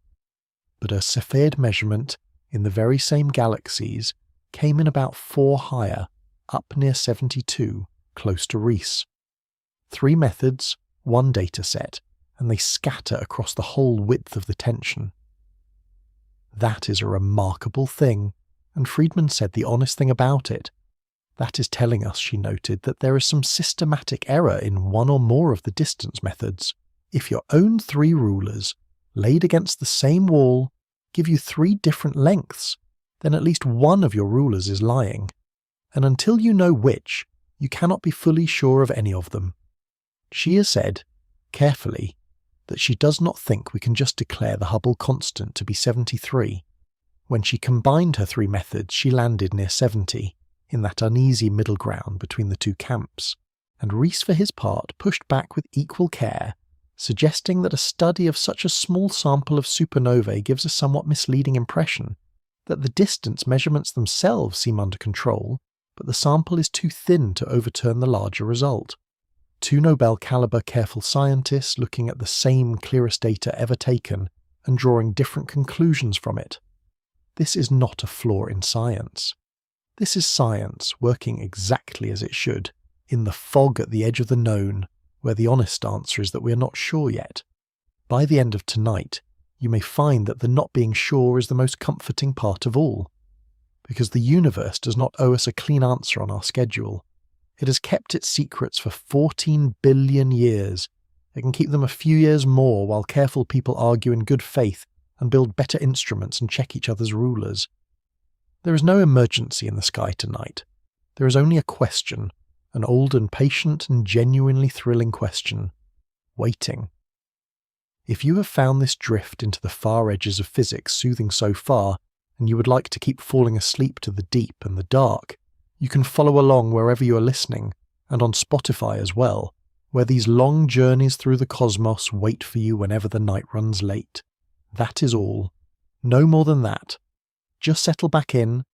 But her Cepheid measurement in the very same galaxies came in about 4 higher, up near 72, close to Riess. 3 methods, 1 dataset, and they scatter across the whole width of the tension. That is a remarkable thing, and Friedman said the honest thing about it. That is telling us, she noted, that there is some systematic error in one or more of the distance methods. If your own 3 rulers, laid against the same wall, give you 3 different lengths, then at least one of your rulers is lying. And until you know which, you cannot be fully sure of any of them. She has said, carefully, that she does not think we can just declare the Hubble constant to be 73. When she combined her 3 methods, she landed near 70, in that uneasy middle ground between the 2 camps, and Riess for his part pushed back with equal care, suggesting that a study of such a small sample of supernovae gives a somewhat misleading impression, that the distance measurements themselves seem under control, but the sample is too thin to overturn the larger result. 2 Nobel-caliber careful scientists looking at the same clearest data ever taken and drawing different conclusions from it. This is not a flaw in science. This is science working exactly as it should, in the fog at the edge of the known, where the honest answer is that we are not sure yet. By the end of tonight, you may find that the not being sure is the most comforting part of all, because the universe does not owe us a clean answer on our schedule. It has kept its secrets for 14 billion years. It can keep them a few years more while careful people argue in good faith and build better instruments and check each other's rulers. There is no emergency in the sky tonight. There is only a question, an old and patient and genuinely thrilling question. Waiting. If you have found this drift into the far edges of physics soothing so far, and you would like to keep falling asleep to the deep and the dark, you can follow along wherever you are listening, and on Spotify as well, where these long journeys through the cosmos wait for you whenever the night runs late. That is all. No more than that. Just settle back in,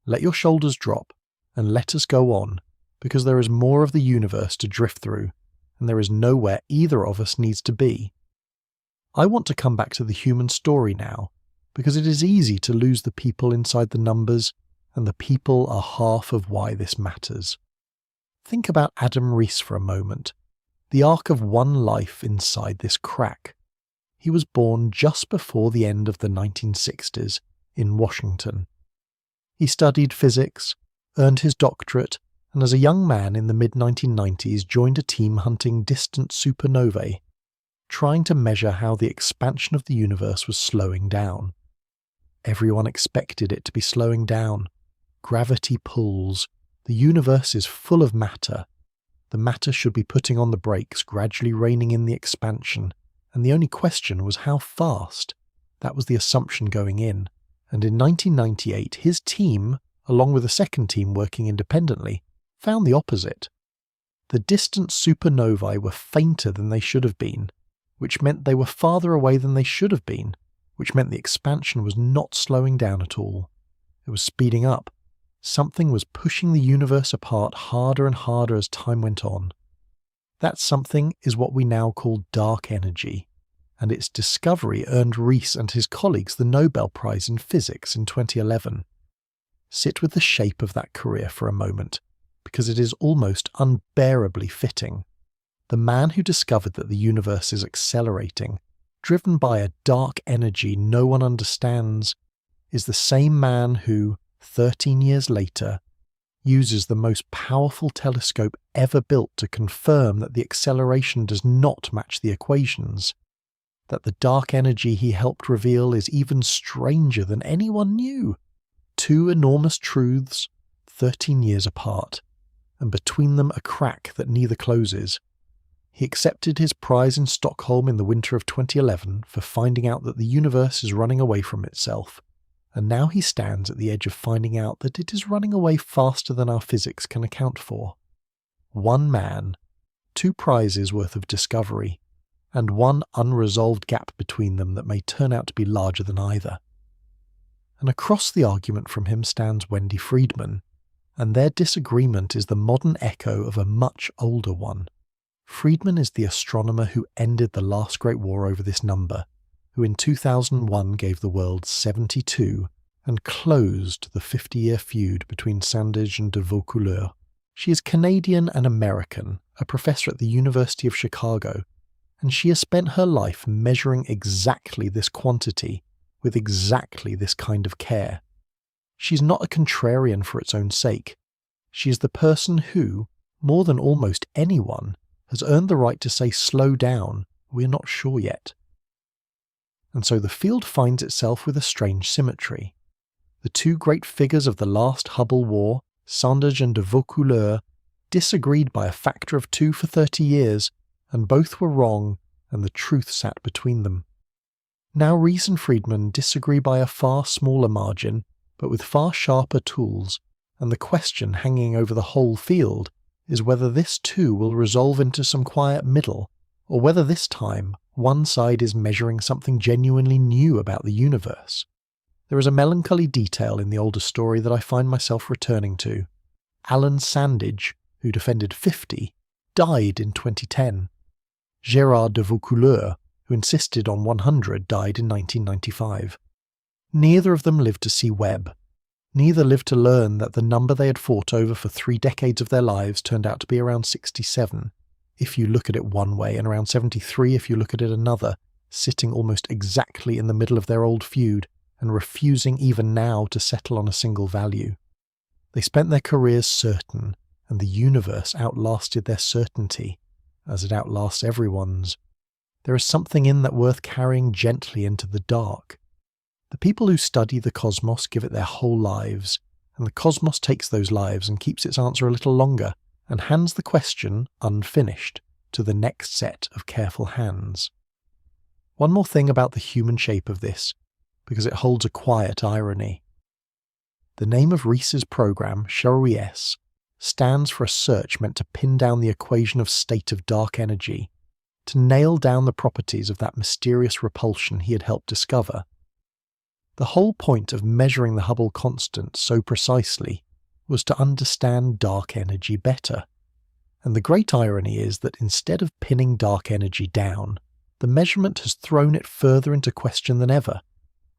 let your shoulders drop, and let us go on, because there is more of the universe to drift through, and there is nowhere either of us needs to be. I want to come back to the human story now, because it is easy to lose the people inside the numbers, and the people are half of why this matters. Think about Adam Riess for a moment, the arc of one life inside this crack. He was born just before the end of the 1960s in Washington. He studied physics, earned his doctorate, and as a young man in the mid-1990s joined a team hunting distant supernovae, trying to measure how the expansion of the universe was slowing down. Everyone expected it to be slowing down. Gravity pulls. The universe is full of matter. The matter should be putting on the brakes, gradually reining in the expansion, and the only question was how fast. That was the assumption going in. And in 1998, his team, along with a second team working independently, found the opposite. The distant supernovae were fainter than they should have been, which meant they were farther away than they should have been, which meant the expansion was not slowing down at all. It was speeding up. Something was pushing the universe apart harder and harder as time went on. That something is what we now call dark energy, and its discovery earned Riess and his colleagues the Nobel Prize in Physics in 2011. Sit with the shape of that career for a moment, because it is almost unbearably fitting. The man who discovered that the universe is accelerating, driven by a dark energy no one understands, is the same man who, 13 years later, uses the most powerful telescope ever built to confirm that the acceleration does not match the equations, that the dark energy he helped reveal is even stranger than anyone knew. 2 enormous truths, 13 years apart, and between them a crack that neither closes. He accepted his prize in Stockholm in the winter of 2011 for finding out that the universe is running away from itself, and now he stands at the edge of finding out that it is running away faster than our physics can account for. 1 man, 2 prizes worth of discovery, and 1 unresolved gap between them that may turn out to be larger than either. And across the argument from him stands Wendy Friedman, and their disagreement is the modern echo of a much older one. Friedman is the astronomer who ended the last great war over this number, who in 2001 gave the world 72 and closed the 50-year feud between Sandage and Vaucouleurs. She is Canadian and American, a professor at the University of Chicago, and she has spent her life measuring exactly this quantity with exactly this kind of care. She's not a contrarian for its own sake. She is the person who, more than almost anyone, has earned the right to say slow down, we're not sure yet. And so the field finds itself with a strange symmetry. The two great figures of the last Hubble War, Sandage and de Vaucouleurs, disagreed by a factor of 2 for 30 years, and both were wrong, and the truth sat between them. Now Riess and Friedman disagree by a far smaller margin, but with far sharper tools, and the question hanging over the whole field is whether this too will resolve into some quiet middle, or whether this time one side is measuring something genuinely new about the universe. There is a melancholy detail in the older story that I find myself returning to. Allan Sandage, who defended 50, died in 2010. Gerard de Vaucouleurs, who insisted on 100, died in 1995. Neither of them lived to see Webb. Neither lived to learn that the number they had fought over for 3 decades of their lives turned out to be around 67, if you look at it one way, and around 73 if you look at it another, sitting almost exactly in the middle of their old feud and refusing even now to settle on a single value. They spent their careers certain, and the universe outlasted their certainty, as it outlasts everyone's. There is something in that worth carrying gently into the dark. The people who study the cosmos give it their whole lives, and the cosmos takes those lives and keeps its answer a little longer, and hands the question, unfinished, to the next set of careful hands. One more thing about the human shape of this, because it holds a quiet irony. The name of Riess's program, JWST, stands for a search meant to pin down the equation of state of dark energy, to nail down the properties of that mysterious repulsion he had helped discover. The whole point of measuring the Hubble constant so precisely was to understand dark energy better. And the great irony is that instead of pinning dark energy down, the measurement has thrown it further into question than ever,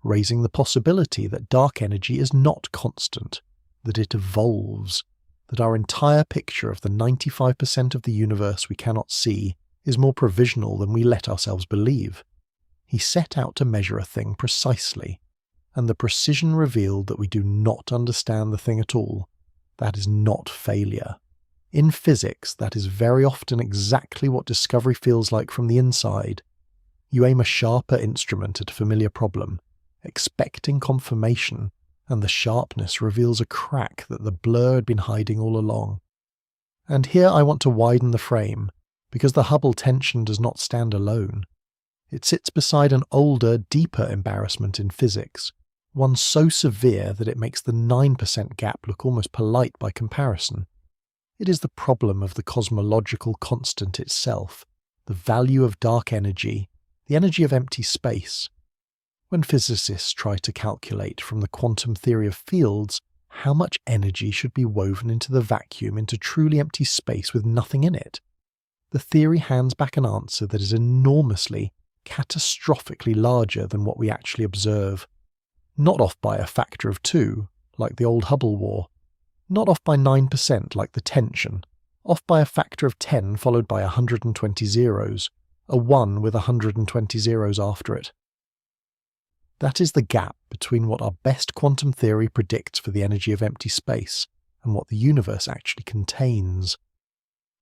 raising the possibility that dark energy is not constant, that it evolves, that our entire picture of the 95% of the universe we cannot see is more provisional than we let ourselves believe. He set out to measure a thing precisely, and the precision revealed that we do not understand the thing at all. That is not failure. In physics, that is very often exactly what discovery feels like from the inside. You aim a sharper instrument at a familiar problem, expecting confirmation, and the sharpness reveals a crack that the blur had been hiding all along. And here I want to widen the frame, because the Hubble tension does not stand alone. It sits beside an older, deeper embarrassment in physics, one so severe that it makes the 9% gap look almost polite by comparison. It is the problem of the cosmological constant itself, the value of dark energy, the energy of empty space. When physicists try to calculate from the quantum theory of fields how much energy should be woven into the vacuum into truly empty space with nothing in it, the theory hands back an answer that is enormously, catastrophically larger than what we actually observe. Not off by a factor of 2, like the old Hubble War. Not off by 9%, like the tension. Off by a factor of 10 followed by 120 zeros. A 1 with 120 zeros after it. That is the gap between what our best quantum theory predicts for the energy of empty space and what the universe actually contains.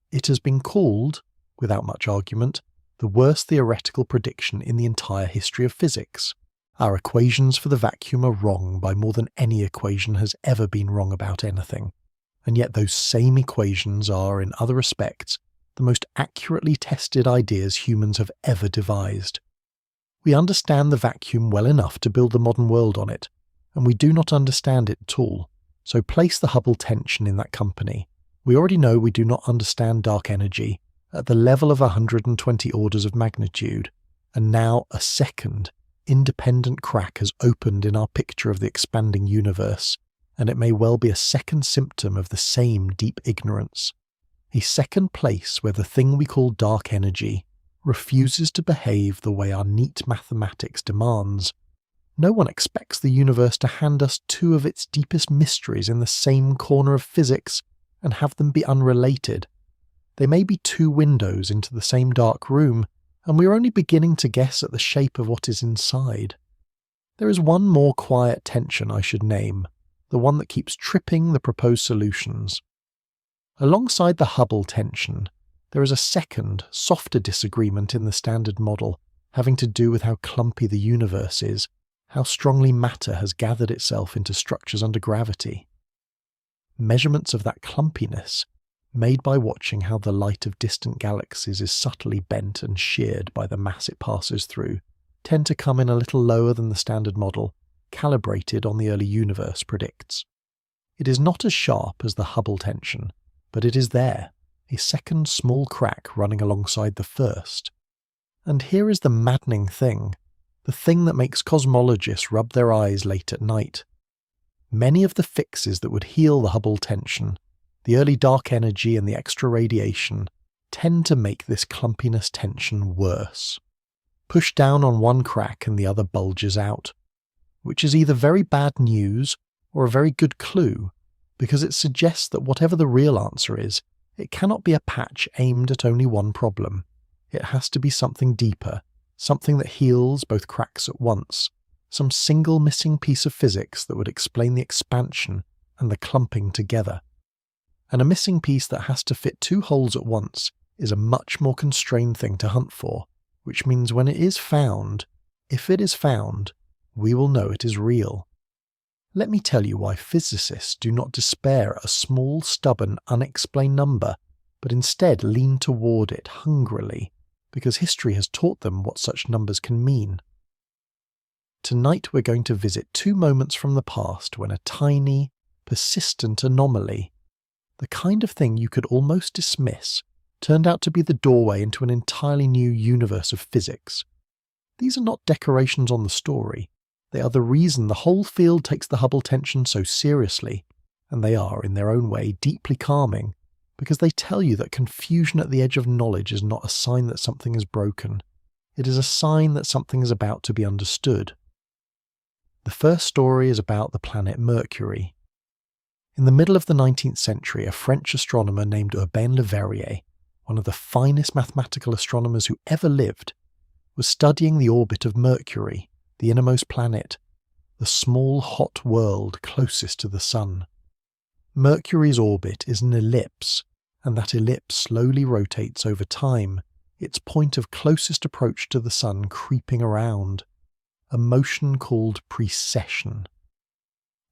It has been called, without much argument, the worst theoretical prediction in the entire history of physics. Our equations for the vacuum are wrong by more than any equation has ever been wrong about anything, and yet those same equations are, in other respects, the most accurately tested ideas humans have ever devised. We understand the vacuum well enough to build the modern world on it, and we do not understand it at all, so place the Hubble tension in that company. We already know we do not understand dark energy at the level of 120 orders of magnitude, and now a second, independent crack has opened in our picture of the expanding universe, and it may well be a second symptom of the same deep ignorance. A second place where the thing we call dark energy refuses to behave the way our neat mathematics demands. No one expects the universe to hand us 2 of its deepest mysteries in the same corner of physics, and have them be unrelated. They may be two windows into the same dark room, and we are only beginning to guess at the shape of what is inside. There is one more quiet tension I should name, the one that keeps tripping the proposed solutions. Alongside the Hubble tension, there is a second, softer disagreement in the Standard Model, having to do with how clumpy the universe is, how strongly matter has gathered itself into structures under gravity. Measurements of that clumpiness, made by watching how the light of distant galaxies is subtly bent and sheared by the mass it passes through, tend to come in a little lower than the Standard Model, calibrated on the early universe predicts. It is not as sharp as the Hubble tension, but it is there, a second small crack running alongside the first. And here is the maddening thing, the thing that makes cosmologists rub their eyes late at night. Many of the fixes that would heal the Hubble tension, the early dark energy and the extra radiation, tend to make this clumpiness tension worse. Push down on one crack and the other bulges out, which is either very bad news or a very good clue, because it suggests that whatever the real answer is, it cannot be a patch aimed at only one problem. It has to be something deeper, something that heals both cracks at once, some single missing piece of physics that would explain the expansion and the clumping together. And a missing piece that has to fit two holes at once is a much more constrained thing to hunt for, which means when it is found, if it is found, we will know it is real. Let me tell you why physicists do not despair at a small, stubborn, unexplained number, but instead lean toward it hungrily, because history has taught them what such numbers can mean. Tonight we're going to visit two moments from the past when a tiny, persistent anomaly, the kind of thing you could almost dismiss, turned out to be the doorway into an entirely new universe of physics. These are not decorations on the story. They are the reason the whole field takes the Hubble tension so seriously, and they are, in their own way, deeply calming, because they tell you that confusion at the edge of knowledge is not a sign that something is broken. It is a sign that something is about to be understood. The first story is about the planet Mercury. In the middle of the 19th century, a French astronomer named Urbain Le Verrier, one of the finest mathematical astronomers who ever lived, was studying the orbit of Mercury, the innermost planet, the small hot world closest to the Sun. Mercury's orbit is an ellipse, and that ellipse slowly rotates over time, its point of closest approach to the Sun creeping around, a motion called precession.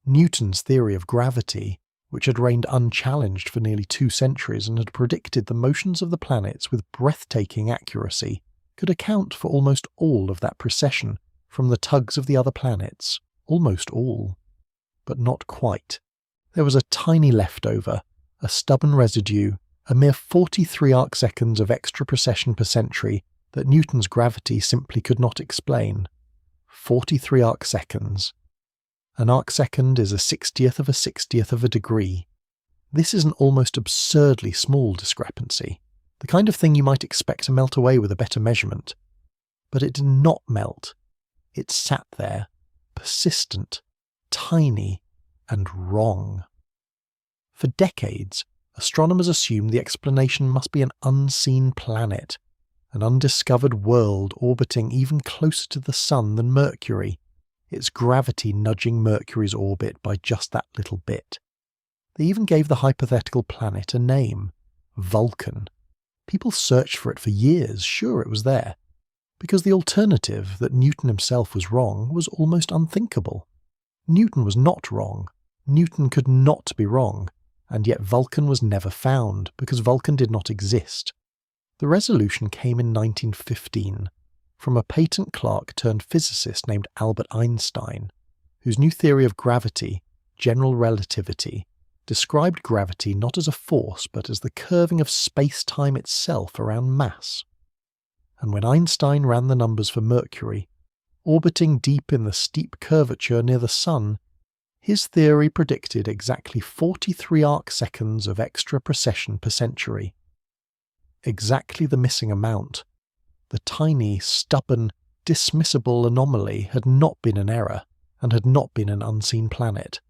Newton's theory of gravity, which had reigned unchallenged for nearly 2 centuries and had predicted the motions of the planets with breathtaking accuracy, could account for almost all of that precession from the tugs of the other planets, almost all. But not quite. There was a tiny leftover, a stubborn residue, a mere 43 arcseconds of extra precession per century that Newton's gravity simply could not explain. 43 arcseconds. An arcsecond is a 60th of a 60th of a degree. This is an almost absurdly small discrepancy, the kind of thing you might expect to melt away with a better measurement. But it did not melt. It sat there, persistent, tiny, and wrong. For decades, astronomers assumed the explanation must be an unseen planet, an undiscovered world orbiting even closer to the Sun than Mercury, its gravity nudging Mercury's orbit by just that little bit. They even gave the hypothetical planet a name, Vulcan. People searched for it for years, sure it was there, because the alternative, that Newton himself was wrong, was almost unthinkable. Newton was not wrong. Newton could not be wrong, and yet Vulcan was never found, because Vulcan did not exist. The resolution came in 1915, from a patent clerk turned physicist named Albert Einstein, whose new theory of gravity, general relativity, described gravity not as a force but as the curving of space-time itself around mass. And when Einstein ran the numbers for Mercury, orbiting deep in the steep curvature near the Sun, his theory predicted exactly 43 arcseconds of extra precession per century. Exactly the missing amount. The tiny, stubborn, dismissible anomaly had not been an error, and had not been an unseen planet.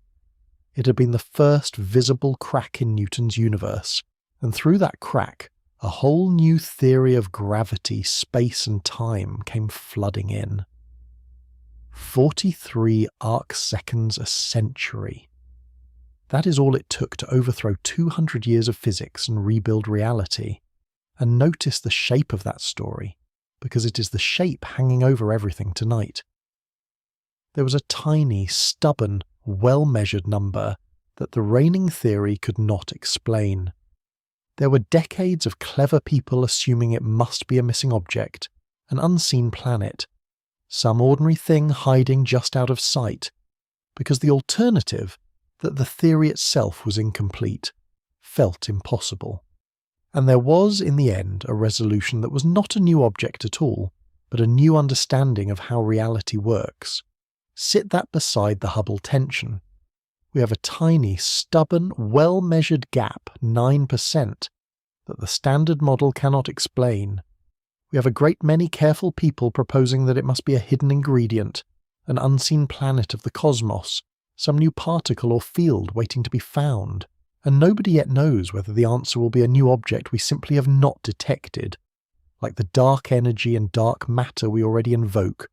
It had been the first visible crack in Newton's universe, and through that crack, a whole new theory of gravity, space and time came flooding in. 43 arc-seconds a century. That is all it took to overthrow 200 years of physics and rebuild reality. And notice the shape of that story, because it is the shape hanging over everything tonight. There was a tiny, stubborn, well-measured number that the reigning theory could not explain. There were decades of clever people assuming it must be a missing object, an unseen planet, some ordinary thing hiding just out of sight, because the alternative, that the theory itself was incomplete, felt impossible. And there was, in the end, a resolution that was not a new object at all, but a new understanding of how reality works. Sit that beside the Hubble tension. We have a tiny, stubborn, well-measured gap, 9%, that the standard model cannot explain. We have a great many careful people proposing that it must be a hidden ingredient, an unseen planet of the cosmos, some new particle or field waiting to be found, and nobody yet knows whether the answer will be a new object we simply have not detected, like the dark energy and dark matter we already invoke,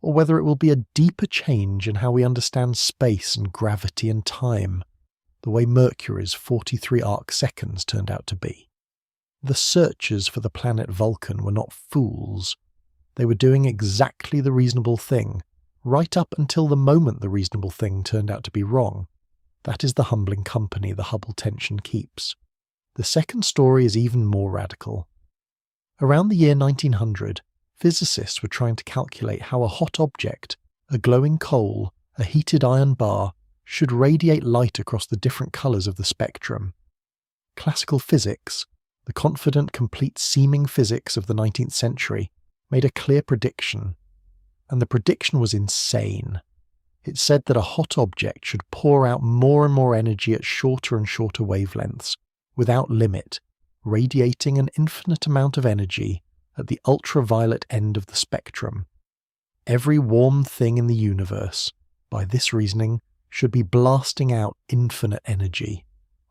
or whether it will be a deeper change in how we understand space and gravity and time, the way Mercury's 43 arc-seconds turned out to be. The searchers for the planet Vulcan were not fools. They were doing exactly the reasonable thing, right up until the moment the reasonable thing turned out to be wrong. That is the humbling company the Hubble tension keeps. The second story is even more radical. Around the year 1900, physicists were trying to calculate how a hot object, a glowing coal, a heated iron bar, should radiate light across the different colours of the spectrum. Classical physics, the confident, complete-seeming physics of the 19th century, made a clear prediction. And the prediction was insane. It said that a hot object should pour out more and more energy at shorter and shorter wavelengths, without limit, radiating an infinite amount of energy at the ultraviolet end of the spectrum. Every warm thing in the universe, by this reasoning, should be blasting out infinite energy.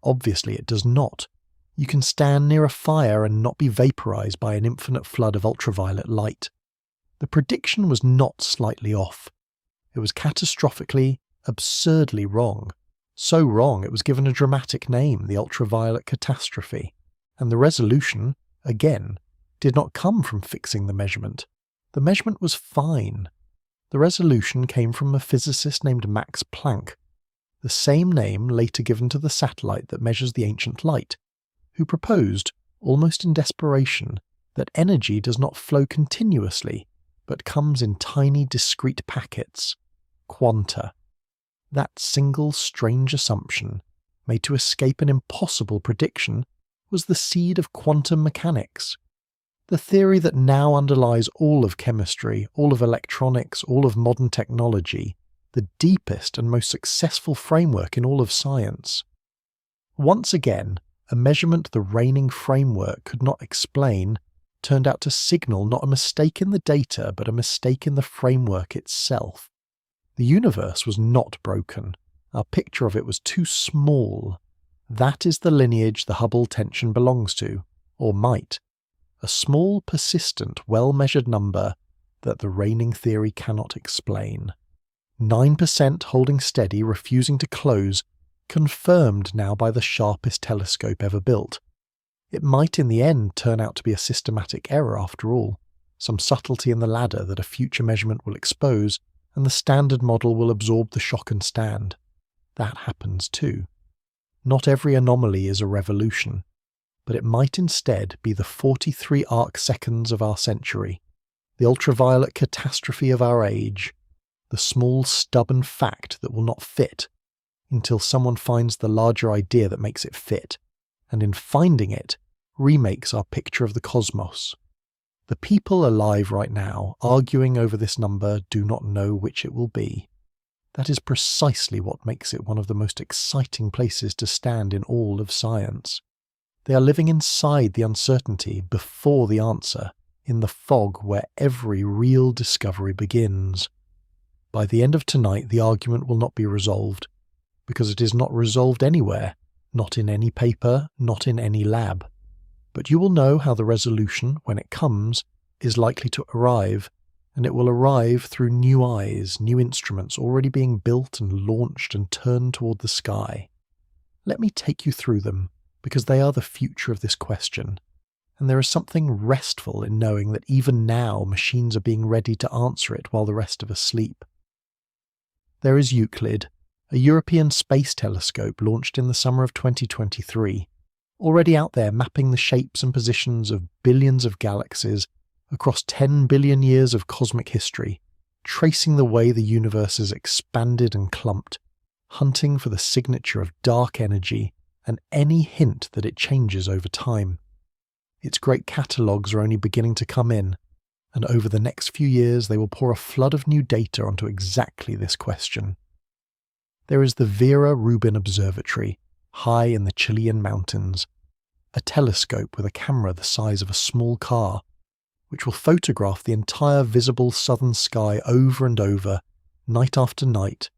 Obviously it does not. You can stand near a fire and not be vaporized by an infinite flood of ultraviolet light. The prediction was not slightly off. It was catastrophically, absurdly wrong. So wrong it was given a dramatic name, the ultraviolet catastrophe. And the resolution, again, did not come from fixing the measurement. The measurement was fine. The resolution came from a physicist named Max Planck, the same name later given to the satellite that measures the ancient light, who proposed, almost in desperation, that energy does not flow continuously, but comes in tiny discrete packets, quanta. That single strange assumption, made to escape an impossible prediction, was the seed of quantum mechanics. The theory that now underlies all of chemistry, all of electronics, all of modern technology, the deepest and most successful framework in all of science. Once again, a measurement the reigning framework could not explain turned out to signal not a mistake in the data, but a mistake in the framework itself. The universe was not broken. Our picture of it was too small. That is the lineage the Hubble tension belongs to, or might. A small, persistent, well-measured number that the reigning theory cannot explain. 9% holding steady, refusing to close, confirmed now by the sharpest telescope ever built. It might in the end turn out to be a systematic error after all, some subtlety in the ladder that a future measurement will expose, and the standard model will absorb the shock and stand. That happens too. Not every anomaly is a revolution, but it might instead be the 43 arc-seconds of our century, the ultraviolet catastrophe of our age, the small stubborn fact that will not fit, until someone finds the larger idea that makes it fit, and in finding it, remakes our picture of the cosmos. The people alive right now, arguing over this number, do not know which it will be. That is precisely what makes it one of the most exciting places to stand in all of science. They are living inside the uncertainty before the answer, in the fog where every real discovery begins. By the end of tonight, the argument will not be resolved. because it is not resolved anywhere, not in any paper, not in any lab. But you will know how the resolution, when it comes, is likely to arrive, and it will arrive through new eyes, new instruments already being built and launched and turned toward the sky. Let me take you through them, because they are the future of this question, and there is something restful in knowing that even now machines are being ready to answer it while the rest of us sleep. There is Euclid, a European space telescope launched in the summer of 2023, already out there mapping the shapes and positions of billions of galaxies across 10 billion years of cosmic history, tracing the way the universe has expanded and clumped, hunting for the signature of dark energy and any hint that it changes over time. Its great catalogues are only beginning to come in, and over the next few years they will pour a flood of new data onto exactly this question. There is the Vera Rubin Observatory, high in the Chilean mountains, a telescope with a camera the size of a small car, which will photograph the entire visible southern sky over and over, night after night,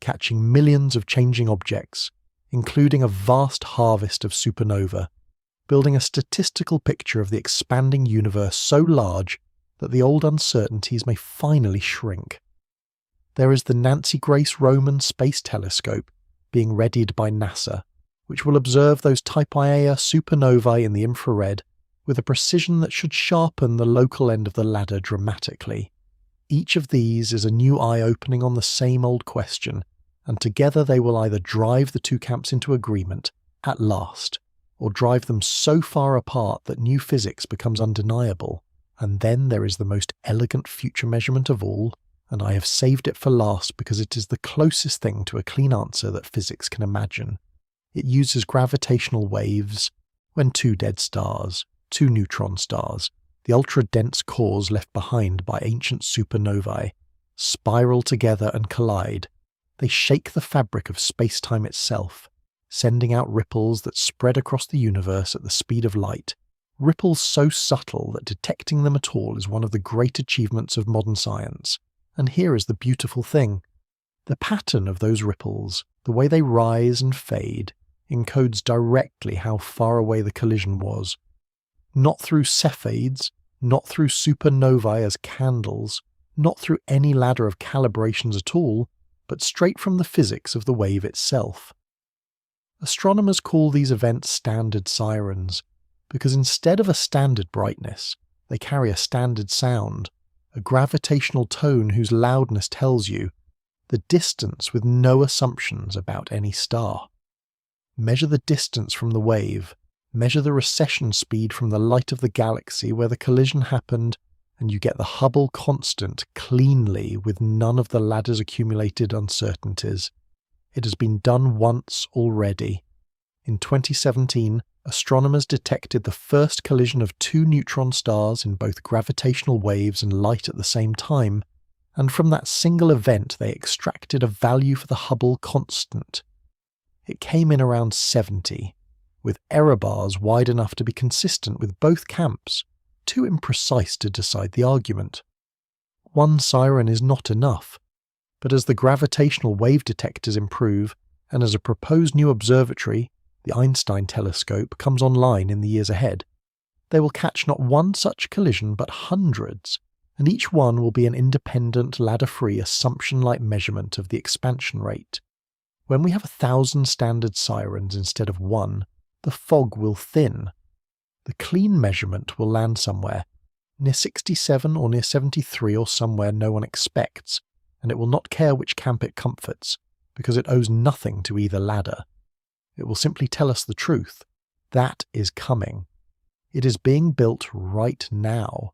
catching millions of changing objects, including a vast harvest of supernovae, building a statistical picture of the expanding universe so large that the old uncertainties may finally shrink. There is the Nancy Grace Roman Space Telescope being readied by NASA, which will observe those Type Ia supernovae in the infrared with a precision that should sharpen the local end of the ladder dramatically. Each of these is a new eye opening on the same old question, and together they will either drive the two camps into agreement, at last, or drive them so far apart that new physics becomes undeniable. And then there is the most elegant future measurement of all, and I have saved it for last because it is the closest thing to a clean answer that physics can imagine. It uses gravitational waves when two dead stars, two neutron stars, the ultra-dense cores left behind by ancient supernovae, spiral together and collide. They shake the fabric of space-time itself, sending out ripples that spread across the universe at the speed of light, ripples so subtle that detecting them at all is one of the great achievements of modern science. And here is the beautiful thing. The pattern of those ripples, the way they rise and fade, encodes directly how far away the collision was. Not through Cepheids, not through supernovae as candles, not through any ladder of calibrations at all, but straight from the physics of the wave itself. Astronomers call these events standard sirens, because instead of a standard brightness, they carry a standard sound, a gravitational tone whose loudness tells you the distance with no assumptions about any star. Measure the distance from the wave, measure the recession speed from the light of the galaxy where the collision happened, and you get the Hubble constant cleanly with none of the ladder's accumulated uncertainties. It has been done once already. In 2017, astronomers detected the first collision of two neutron stars in both gravitational waves and light at the same time, and from that single event they extracted a value for the Hubble constant. It came in around 70, with error bars wide enough to be consistent with both camps, too imprecise to decide the argument. One siren is not enough, but as the gravitational wave detectors improve, and as a proposed new observatory, the Einstein telescope, comes online in the years ahead, they will catch not one such collision but hundreds, and each one will be an independent, ladder-free, assumption-like measurement of the expansion rate. When we have 1,000 standard sirens instead of one, the fog will thin. The clean measurement will land somewhere, near 67 or near 73 or somewhere no one expects, and it will not care which camp it comforts, because it owes nothing to either ladder. It will simply tell us the truth. That is coming. It is being built right now.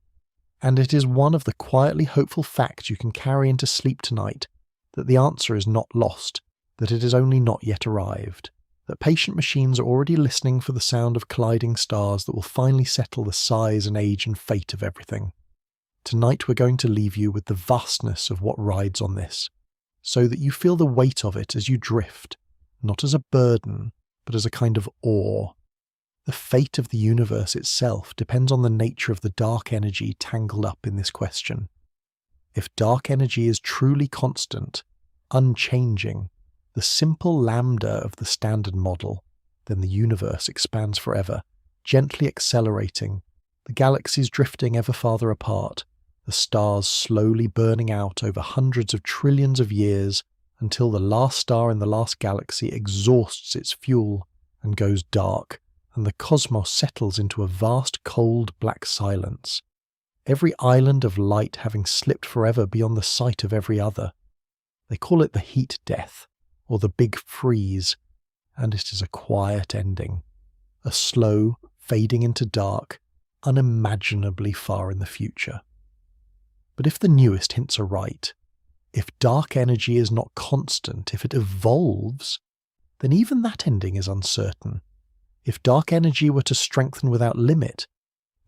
And it is one of the quietly hopeful facts you can carry into sleep tonight, that the answer is not lost, that it is only not yet arrived, that patient machines are already listening for the sound of colliding stars that will finally settle the size and age and fate of everything. Tonight we're going to leave you with the vastness of what rides on this, so that you feel the weight of it as you drift, not as a burden, but as a kind of awe. The fate of the universe itself depends on the nature of the dark energy tangled up in this question. If dark energy is truly constant, unchanging, the simple lambda of the standard model, then the universe expands forever, gently accelerating, the galaxies drifting ever farther apart, the stars slowly burning out over hundreds of trillions of years until the last star in the last galaxy exhausts its fuel and goes dark, and the cosmos settles into a vast cold black silence, every island of light having slipped forever beyond the sight of every other. They call it the heat death, or the big freeze, and it is a quiet ending, a slow fading into dark, unimaginably far in the future. But if the newest hints are right, if dark energy is not constant, if it evolves, then even that ending is uncertain. If dark energy were to strengthen without limit,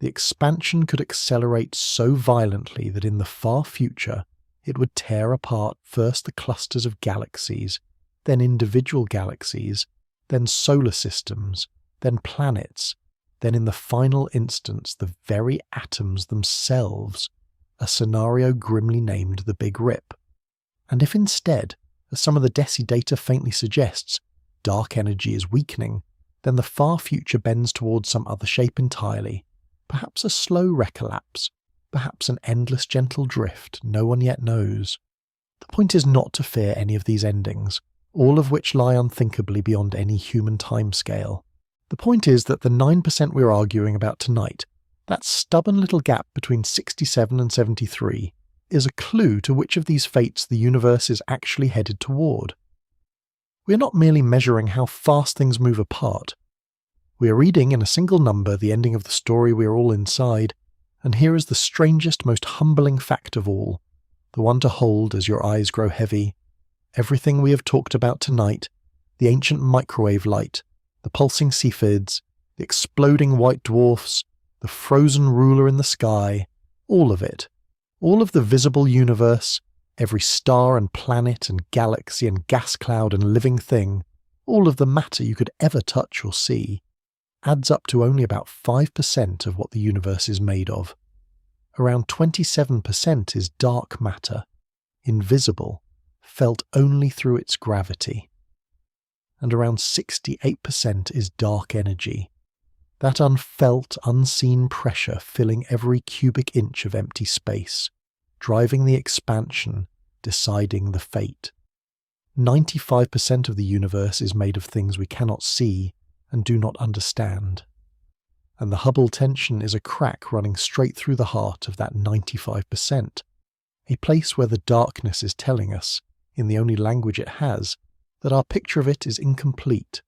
the expansion could accelerate so violently that in the far future it would tear apart first the clusters of galaxies, then individual galaxies, then solar systems, then planets, then in the final instance the very atoms themselves, a scenario grimly named the Big Rip. And if instead, as some of the DESI data faintly suggests, dark energy is weakening, then the far future bends towards some other shape entirely, perhaps a slow recollapse, perhaps an endless gentle drift no one yet knows. The point is not to fear any of these endings, all of which lie unthinkably beyond any human timescale. The point is that the 9% we're arguing about tonight, that stubborn little gap between 67 and 73, is a clue to which of these fates the universe is actually headed toward. We are not merely measuring how fast things move apart. We are reading in a single number the ending of the story we are all inside, and here is the strangest, most humbling fact of all, the one to hold as your eyes grow heavy. Everything we have talked about tonight, the ancient microwave light, the pulsing Cepheids, the exploding white dwarfs, the frozen ruler in the sky, all of it, all of the visible universe, every star and planet and galaxy and gas cloud and living thing, all of the matter you could ever touch or see, adds up to only about 5% of what the universe is made of. Around 27% is dark matter, invisible, felt only through its gravity. And around 68% is dark energy, that unfelt, unseen pressure filling every cubic inch of empty space, driving the expansion, deciding the fate. 95% of the universe is made of things we cannot see and do not understand. And the Hubble tension is a crack running straight through the heart of that 95%, a place where the darkness is telling us, in the only language it has, that our picture of it is incomplete.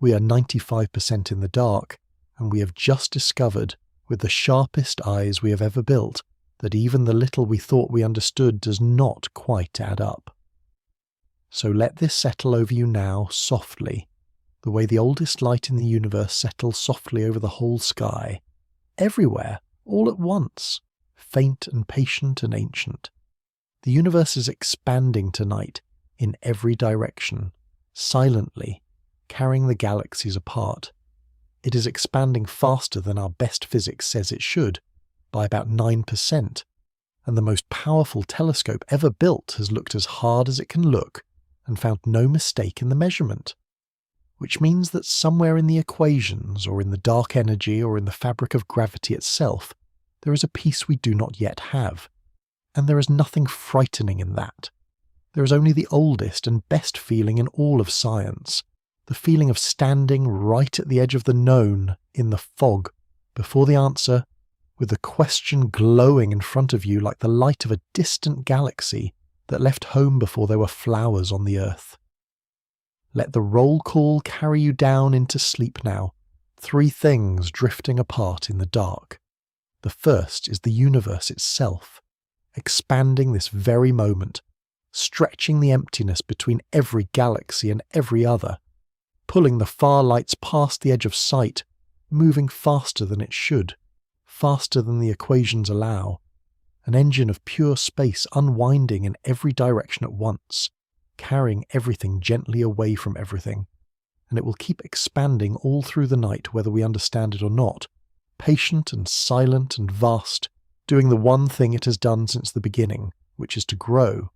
We are 95% in the dark, and we have just discovered, with the sharpest eyes we have ever built, that even the little we thought we understood does not quite add up. So let this settle over you now, softly, the way the oldest light in the universe settles softly over the whole sky, everywhere, all at once, faint and patient and ancient. The universe is expanding tonight, in every direction, silently, carrying the galaxies apart. It is expanding faster than our best physics says it should, by about 9%, and the most powerful telescope ever built has looked as hard as it can look and found no mistake in the measurement. Which means that somewhere in the equations, or in the dark energy, or in the fabric of gravity itself, there is a piece we do not yet have. And there is nothing frightening in that. There is only the oldest and best feeling in all of science, the feeling of standing right at the edge of the known, in the fog, before the answer, with the question glowing in front of you like the light of a distant galaxy that left home before there were flowers on the earth. Let the roll call carry you down into sleep now, 3 things drifting apart in the dark. The first is the universe itself, expanding this very moment, stretching the emptiness between every galaxy and every other, pulling the far lights past the edge of sight, moving faster than it should, faster than the equations allow, an engine of pure space unwinding in every direction at once, carrying everything gently away from everything, and it will keep expanding all through the night whether we understand it or not, patient and silent and vast, doing the one thing it has done since the beginning, which is to grow,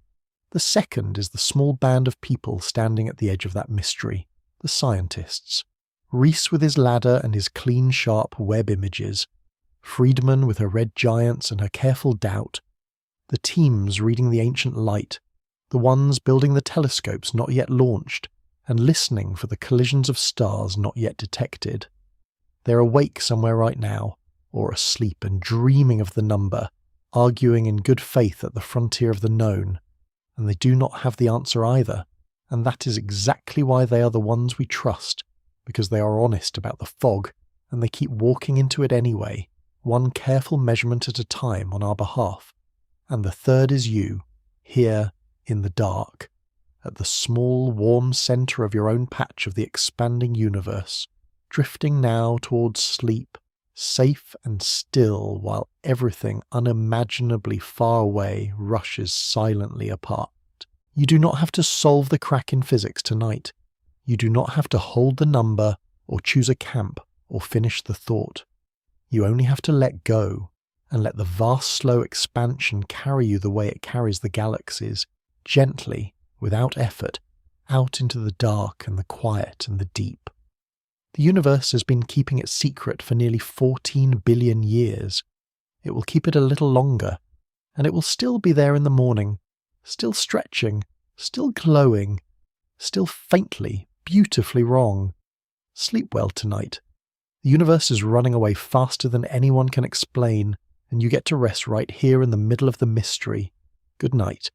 The second is the small band of people standing at the edge of that mystery, the scientists. Riess with his ladder and his clean, sharp web images. Friedman with her red giants and her careful doubt. The teams reading the ancient light. The ones building the telescopes not yet launched and listening for the collisions of stars not yet detected. They're awake somewhere right now, or asleep and dreaming of the number, arguing in good faith at the frontier of the known. And they do not have the answer either, and that is exactly why they are the ones we trust, because they are honest about the fog, and they keep walking into it anyway, one careful measurement at a time on our behalf. And the third is you, here in the dark, at the small, warm centre of your own patch of the expanding universe, drifting now towards sleep, safe and still while everything unimaginably far away rushes silently apart. You do not have to solve the crack in physics tonight. You do not have to hold the number, or choose a camp, or finish the thought. You only have to let go, and let the vast slow expansion carry you the way it carries the galaxies, gently, without effort, out into the dark and the quiet and the deep. The universe has been keeping it secret for nearly 14 billion years. It will keep it a little longer, and it will still be there in the morning, still stretching, still glowing, still faintly, beautifully wrong. Sleep well tonight. The universe is running away faster than anyone can explain, and you get to rest right here in the middle of the mystery. Good night.